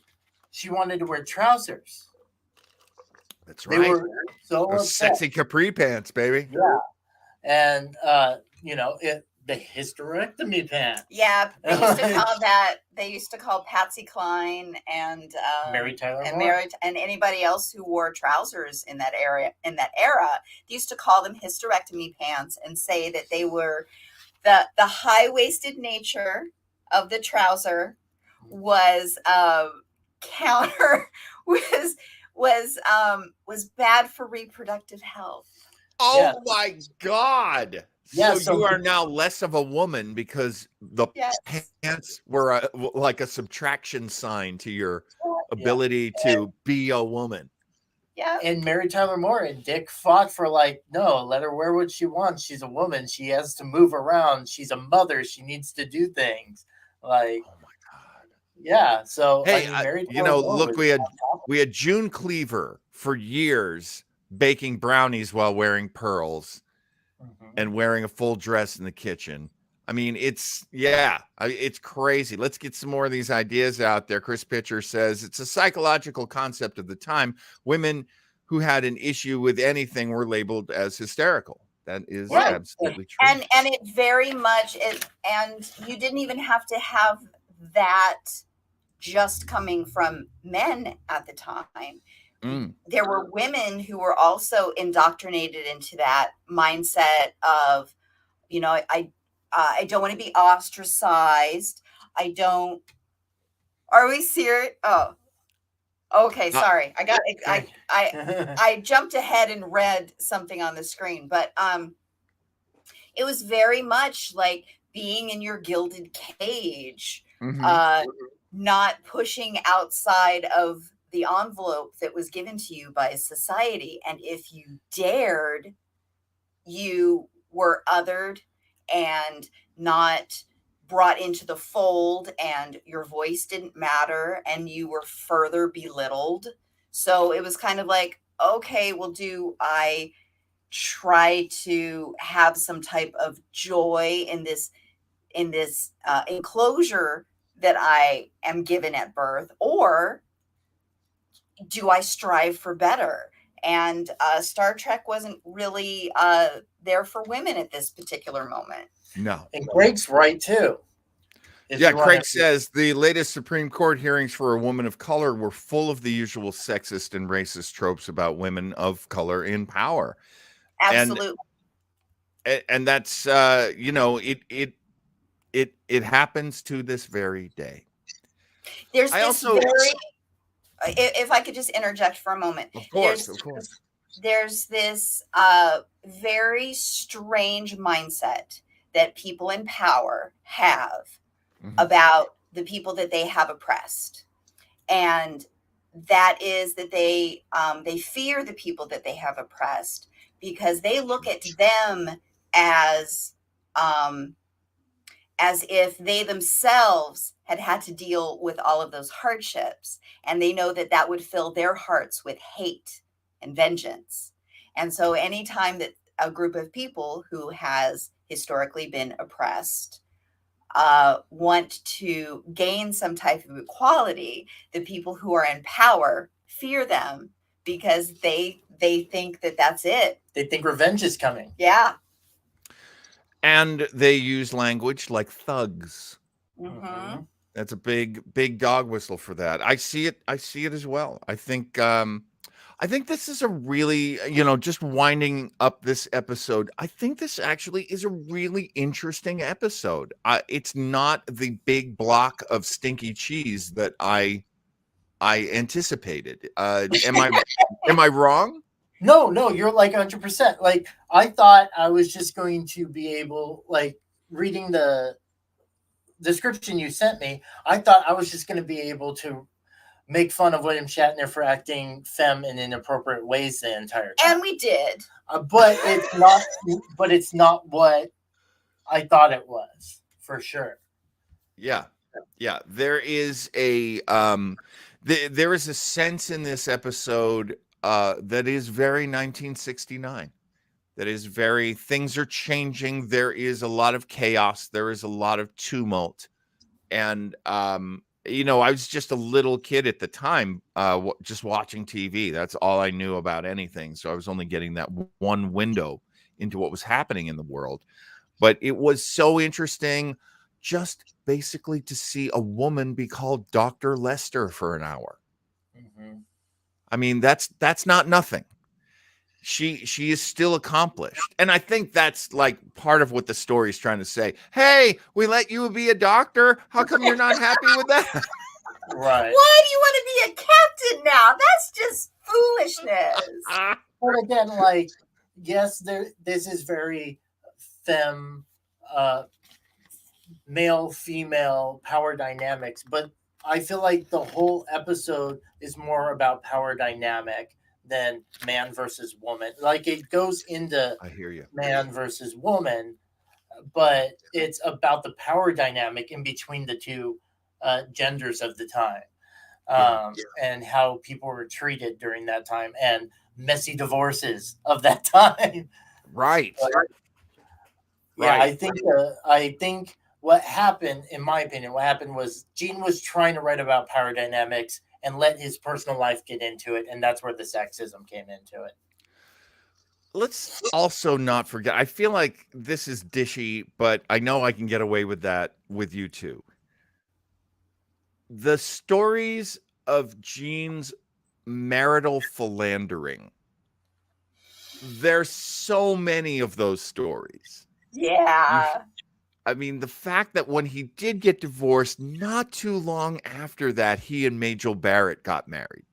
she wanted to wear trousers. That's right. They were so those sexy capri pants, baby. Yeah. And, the hysterectomy pants. Yeah, they used to call Patsy Cline and Mary Tyler and Moore. and anybody else who wore trousers in that era. They used to call them hysterectomy pants and say that they were the high-waisted nature of the trouser was was bad for reproductive health. Oh my God. So you are now less of a woman because the pants were like a subtraction sign to your ability to be a woman. Yeah. And Mary Tyler Moore and Dick fought for no, let her wear what she wants. She's a woman. She has to move around. She's a mother. She needs to do things. Oh my God. Yeah. So hey, look, we had June Cleaver for years baking brownies while wearing pearls. And wearing a full dress in the kitchen. It's crazy. Let's get some more of these ideas out there. Chris Pitcher says it's a psychological concept of the time. Women who had an issue with anything were labeled as hysterical. That is absolutely true. And it very much is. And you didn't even have to have that just coming from men at the time. Mm. There were women who were also indoctrinated into that mindset of, you know, I don't want to be ostracized. I don't. Are we serious? Oh, okay. Sorry. I jumped ahead and read something on the screen, but it was very much like being in your gilded cage, Mhm. not pushing outside of the envelope that was given to you by society. And if you dared, you were othered and not brought into the fold, and your voice didn't matter, and you were further belittled. So it was kind of like, okay, well, do I try to have some type of joy in this enclosure that I am given at birth, or do I strive for better? And Star Trek wasn't really there for women at this particular moment. No. And Craig's right too. Yeah, Craig says the latest Supreme Court hearings for a woman of color were full of the usual sexist and racist tropes about women of color in power. Absolutely. And that's you know, it happens to this very day. There's I this also, very, if I could just interject for a moment. of course, of course. There's this very strange mindset that people in power have Mhm. about the people that they have oppressed, and that is that they fear the people that they have oppressed because they look at them as if they themselves had to deal with all of those hardships, and they know that that would fill their hearts with hate and vengeance. And so anytime that a group of people who has historically been oppressed want to gain some type of equality, the people who are in power fear them because they think that that's it. They think revenge is coming. Yeah. And they use language like thugs. Mm-hmm. That's a big dog whistle for that. I see it as well. I think this is a really, you know, just winding up this episode, I think this actually is a really interesting episode. It's not the big block of stinky cheese that I anticipated. Am I wrong? No, you're like 100%. Like, I thought I was just going to be able, like, reading the description you sent me, I thought I was just going to be able to make fun of William Shatner for acting femme in inappropriate ways the entire time. And we did. But it's not. But it's not what I thought it was, for sure. Yeah. There is a there is a sense in this episode that is very 1969. That is very, things are changing. There is a lot of chaos. There is a lot of tumult. And you know, I was just a little kid at the time, just watching TV. That's all I knew about anything. So I was only getting that one window into what was happening in the world. But it was so interesting just basically to see a woman be called Dr. Lester for an hour. Mm-hmm. I mean, that's not nothing. She is still accomplished. And I think that's like part of what the story is trying to say. Hey, we let you be a doctor. How come you're not happy with that? Right. Why do you want to be a captain now? That's just foolishness. But again, like, yes, this is very femme, male, female power dynamics, but I feel like the whole episode is more about power dynamic than man versus woman. Like, it goes into I hear you. man versus woman, but it's about the power dynamic in between the two genders of the time, and how people were treated during that time, and messy divorces of that time. Right. Yeah, Right. I think what happened, in my opinion, was Gene was trying to write about power dynamics and let his personal life get into it, and that's where the sexism came into it. Let's also not forget, I feel like this is dishy, but I know I can get away with that with you too. the stories of Gene's marital philandering. There's so many of those stories. Yeah. I mean, the fact that when he did get divorced, not too long after that, he and Majel Barrett got married.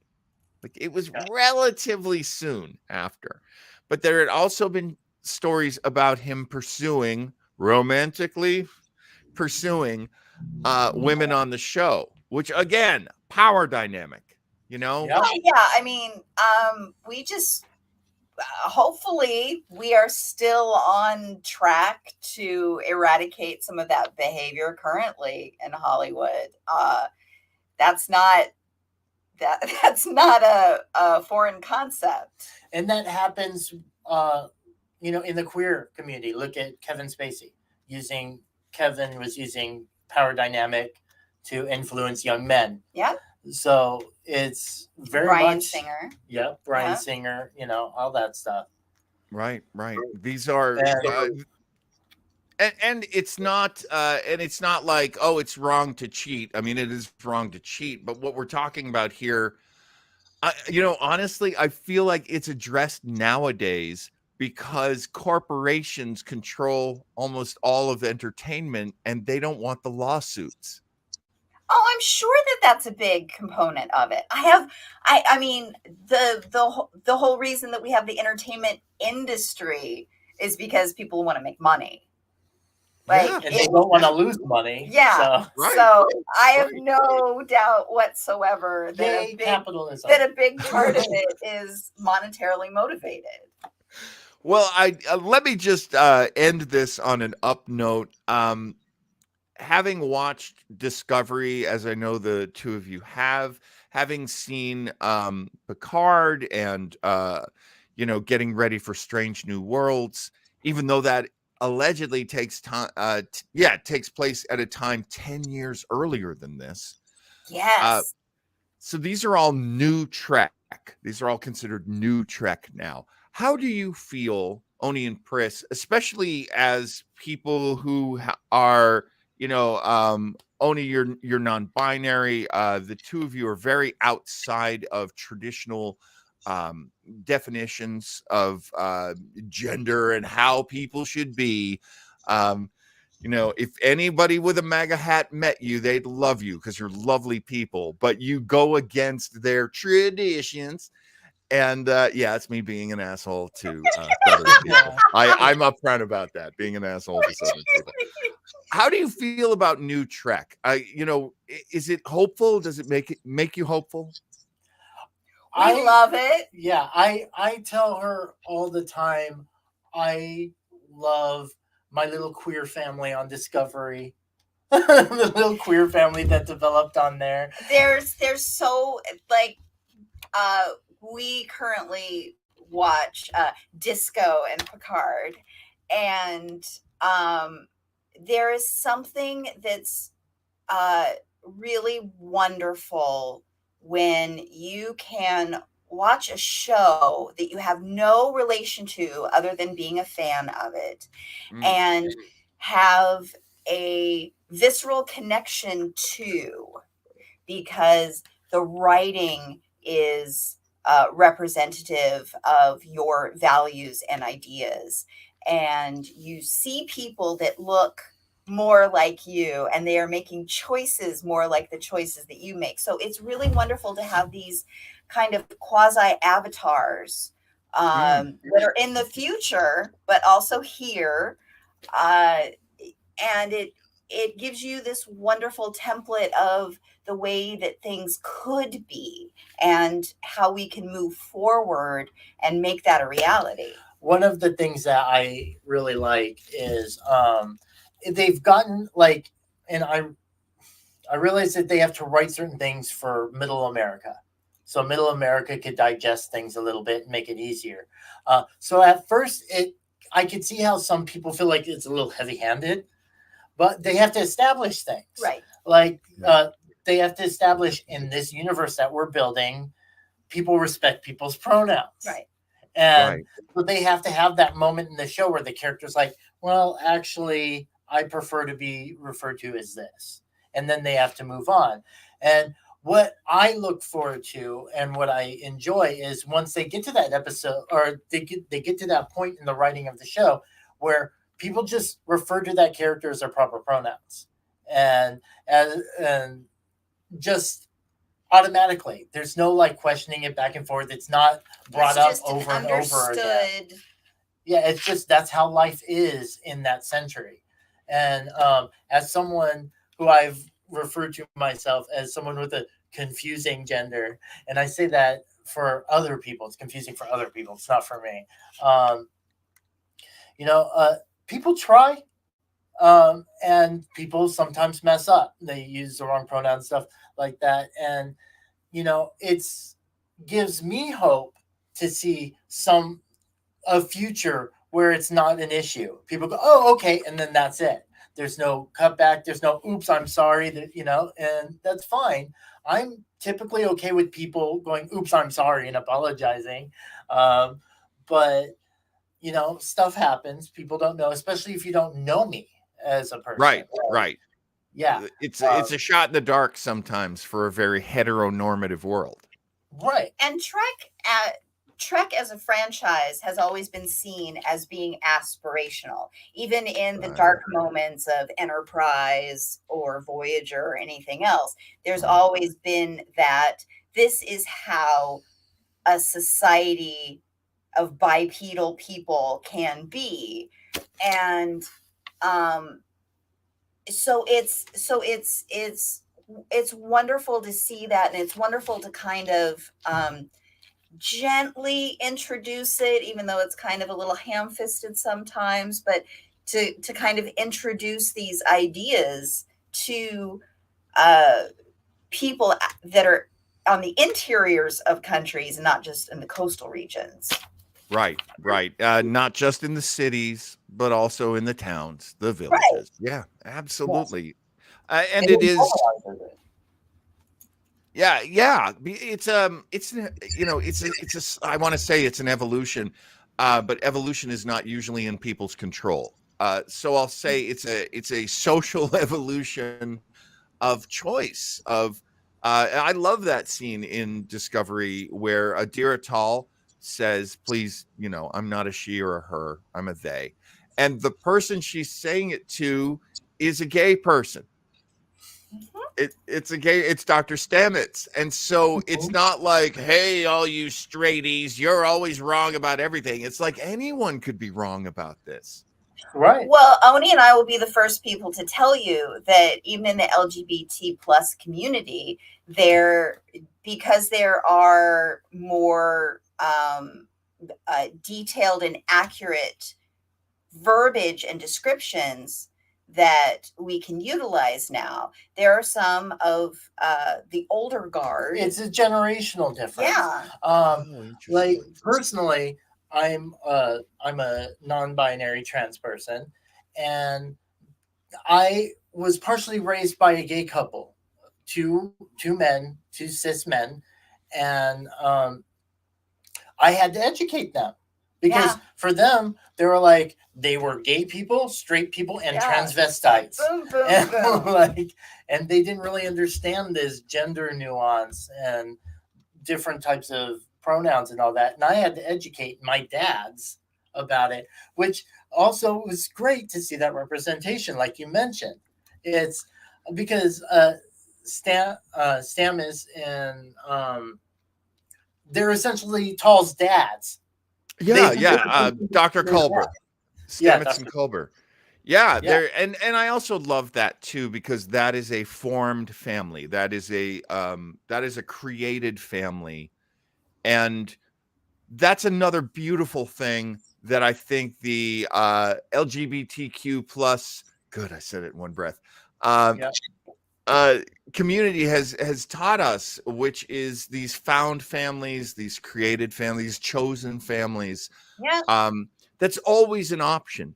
Like, it was relatively soon after. But there had also been stories about him romantically pursuing women on the show, which, again, power dynamic, you know? Yep. Well, yeah, I mean, we just hopefully we are still on track to eradicate some of that behavior currently in Hollywood. That's not a foreign concept. And that happens, you know, in the queer community. Look at Kevin Spacey. Kevin was using power dynamic to influence young men. Yeah. So it's very Bryan much Singer. Yep, Bryan Yeah. Singer, you know, all that stuff. Right. These are and it's not like, oh, it's wrong to cheat. I mean, it is wrong to cheat, but what we're talking about here, you know, honestly, I feel like it's addressed nowadays because corporations control almost all of entertainment and they don't want the lawsuits. Oh, I'm sure that that's a big component of it. I mean, the whole reason that we have the entertainment industry is because people want to make money. Like, and they don't want to lose money. Yeah. So I have no doubt whatsoever that capitalism. that a big part of it is monetarily motivated. Well, let me just end this on an up note. Having watched Discovery, as I know the two of you have, having seen Picard and you know, getting ready for Strange New Worlds, even though that allegedly takes time, takes place at a time 10 years earlier than this. Yes. So these are all new Trek. These are all considered new Trek now. How do you feel, Oni and Pris, especially as people who are, you know, Oni, you're non-binary. The two of you are very outside of traditional definitions of gender and how people should be. You know, if anybody with a MAGA hat met you, they'd love you because you're lovely people, but you go against their traditions. And yeah, it's me being an asshole to Southern people. I'm upfront about that, being an asshole to Southern people. How do you feel about new Trek? You know, is it hopeful? Does it make you hopeful? I love it. Yeah, I tell her all the time, I love my little queer family on Discovery. The little queer family that developed on there. There's so, like, we currently watch Disco and Picard, and there is something that's really wonderful when you can watch a show that you have no relation to other than being a fan of it and have a visceral connection to, because the writing is representative of your values and ideas, and you see people that look more like you and they are making choices more like the choices that you make. So it's really wonderful to have these kind of quasi avatars that are in the future but also here, and it gives you this wonderful template of the way that things could be and how we can move forward and make that a reality. One of the things that I really like is they've gotten, like, and I realize that they have to write certain things for Middle America, so Middle America could digest things a little bit and make it easier. So at first, I could see how some people feel like it's a little heavy-handed, but they have to establish things, right? Like they have to establish, in this universe that we're building, people respect people's pronouns, right? And so they have to have that moment in the show where the character's like, well, actually, I prefer to be referred to as this. And then they have to move on. And what I look forward to and what I enjoy is once they get to that episode, or they get to that point in the writing of the show where people just refer to that character as their proper pronouns, and just automatically. There's no like questioning it back and forth. It's not brought up over and over again. Yeah, it's just that's how life is in that century. And as someone who I've referred to myself as someone with a confusing gender, and I say that for other people, it's confusing for other people. It's not for me. People try, and people sometimes mess up. They use the wrong pronouns, stuff like that, and it's gives me hope to see a future where it's not an issue. People go, oh, okay, and then that's it. There's no cutback. There's no, oops, I'm sorry. And that's fine. I'm typically okay with people going, oops, I'm sorry, and apologizing. But stuff happens. People don't know, especially if you don't know me as a person. Right. Yeah. It's a shot in the dark sometimes for a very heteronormative world. Right. And Trek as a franchise has always been seen as being aspirational, even in the dark moments of Enterprise or Voyager or anything else. There's always been that this is how a society of bipedal people can be. And so it's wonderful to see that, and it's wonderful to kind of gently introduce it, even though it's kind of a little ham-fisted sometimes, but to kind of introduce these ideas to people that are on the interiors of countries and not just in the coastal regions. Right. Not just in the cities, but also in the towns, the villages. Right. Yeah, absolutely. Yes. And it is. Yeah. It's I want to say it's an evolution, but evolution is not usually in people's control. So I'll say it's a social evolution of choice. I love that scene in Discovery where Adira Tal says, please, I'm not a she or a her, I'm a they. And the person she's saying it to is a gay person. It's Dr. Stamets. And so it's not like, hey, all you straighties, you're always wrong about everything. It's like anyone could be wrong about this. Right. Well, Oni and I will be the first people to tell you that even in the LGBT plus community, because there are more detailed and accurate verbiage and descriptions that we can utilize now. There are some of the older guard. It's a generational difference. Yeah. Like personally, I'm a non-binary trans person, and I was partially raised by a gay couple, two cis men, and I had to educate them because for them, they were gay people, straight people, and transvestites. Boom. And they didn't really understand this gender nuance and different types of pronouns and all that. And I had to educate my dads about it, which also was great to see that representation, like you mentioned. It's because Stamets and they're essentially Tal's dads. Dr. Culber. Stamets and Culber. Yeah, there and I also love that too, because that is a formed family. That is a created family. And that's another beautiful thing that I think the LGBTQ plus, good, I said it in one breath, community has taught us, which is these found families, these created families, chosen families. Yeah. That's always an option.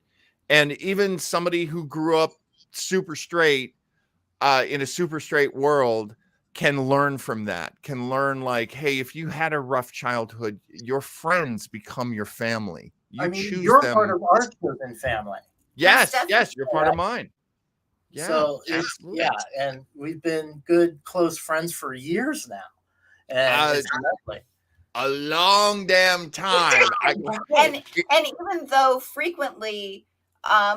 And even somebody who grew up super straight in a super straight world can learn from that, can learn like, hey, if you had a rough childhood, your friends become your family. You're part of our chosen family. Yes, you're part of mine. Yeah, So absolutely. yeah, and we've been good, close friends for years now, and it's lovely. A long damn time. and even though frequently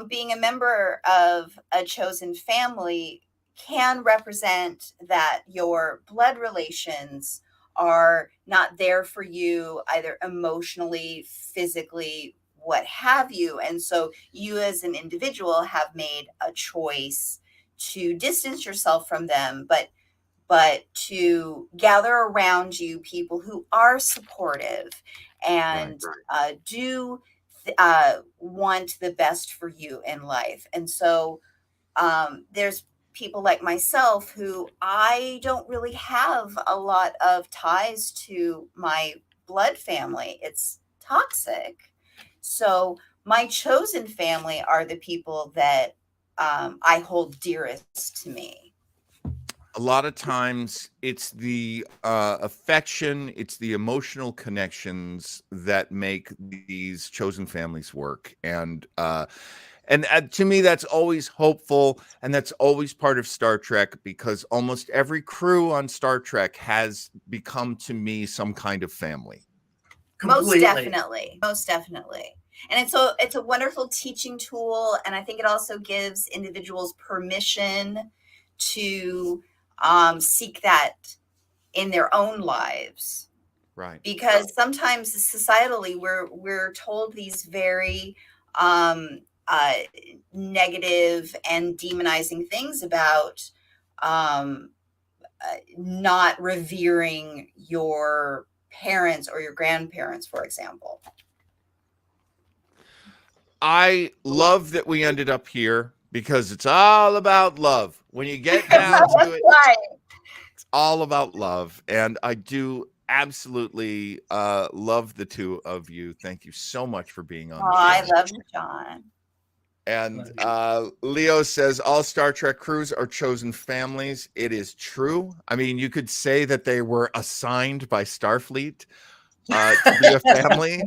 being a member of a chosen family can represent that your blood relations are not there for you either emotionally, physically, what have you, and so you as an individual have made a choice to distance yourself from them, but to gather around you people who are supportive and do want the best for you in life. And so there's people like myself who I don't really have a lot of ties to my blood family. It's toxic. So my chosen family are the people that I hold dearest to me. A lot of times it's the affection, it's the emotional connections that make these chosen families work. And to me, that's always hopeful, and that's always part of Star Trek, because almost every crew on Star Trek has become to me some kind of family. Completely. Most definitely. And it's a wonderful teaching tool, and I think it also gives individuals permission to seek that in their own lives. Right. Because sometimes societally we're told these very negative and demonizing things about not revering your parents or your grandparents, for example. I love that we ended up here because it's all about love. When you get down to it, it's all about love. And I do absolutely love the two of you. Thank you so much for being on the show. I love you, John. And Leo says all Star Trek crews are chosen families. It is true. I mean, you could say that they were assigned by Starfleet to be a family,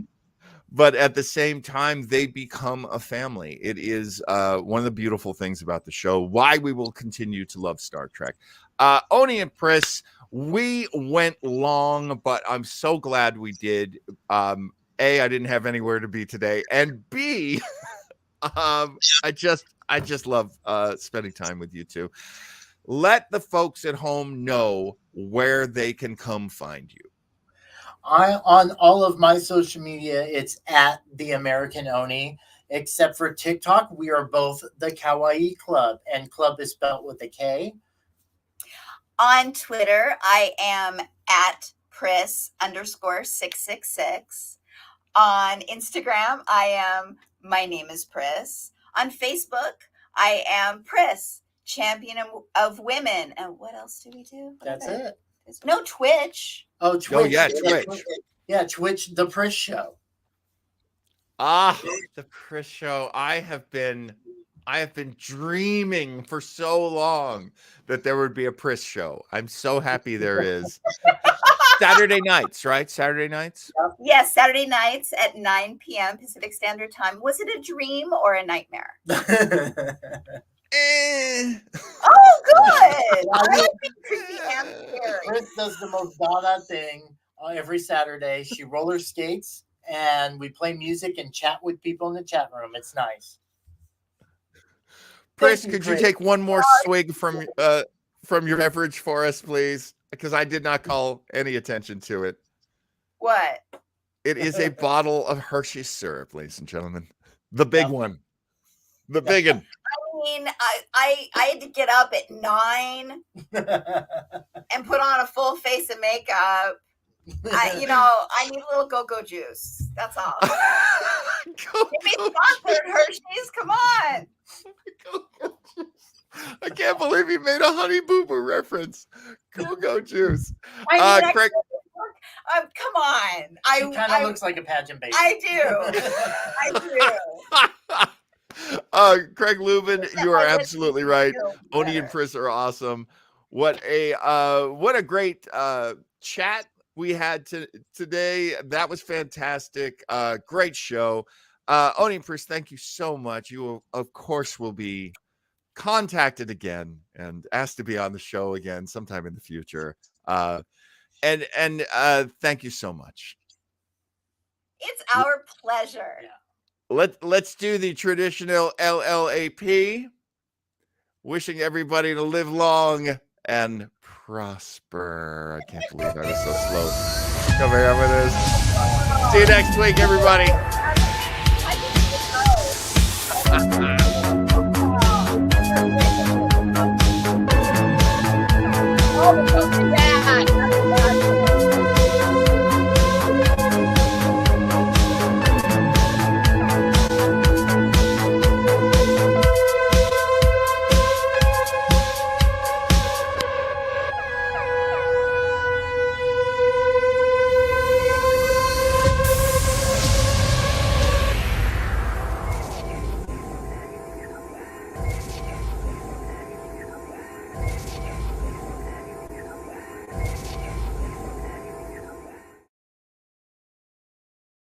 but at the same time, they become a family. It is one of the beautiful things about the show, why we will continue to love Star Trek. Oni and Pris, we went long, but I'm so glad we did. A, I didn't have anywhere to be today, and B, I just love spending time with you two. Let the folks at home know where they can come find you. On all of my social media, it's at the American Oni, except for TikTok. We are both the Kawaii Club, and club is spelled with a K. On Twitter, I am at Pris_666. On Instagram, I am My Name is Pris. On Facebook, I am Pris, Champion of Women. And what else do we do? That's it. No, Twitch. Oh, Twitch. Oh, yeah, Twitch. Yeah, Twitch, The Pris Show. The Pris Show. I have been dreaming for so long that there would be a Pris Show. I'm so happy there is. Saturday nights, right? Saturday nights? Yes, Saturday nights at 9 p.m. Pacific Standard Time. Was it a dream or a nightmare? Oh, good. I like being creepy and scary. Pris does the most Dada thing every Saturday. She roller skates, and we play music and chat with people in the chat room. It's nice. Pris, could you take one more swig from your beverage for us, please? Because I did not call any attention to it. What? It is a bottle of Hershey's syrup, ladies and gentlemen. The big one. The big one. I mean, I had to get up at 9 and put on a full face of makeup. I need a little go-go juice. That's all. Give me sponsored, Hershey's. Come on. I can't believe you made a Honey Boo Boo reference. Go juice. Craig, come on. He kind of looks like a pageant baby. I do. Craig Lubin, you are absolutely right. Oni and Pris are awesome. What a great chat we had today. That was fantastic. Great show. Oni and Pris, thank you so much. You, of course, will be contacted again and asked to be on the show again sometime in the future. And thank you so much. It's our pleasure. Yeah. Let's do the traditional LLAP. Wishing everybody to live long and prosper. I can't believe I was so slow. Coming up with this. See you next week, everybody.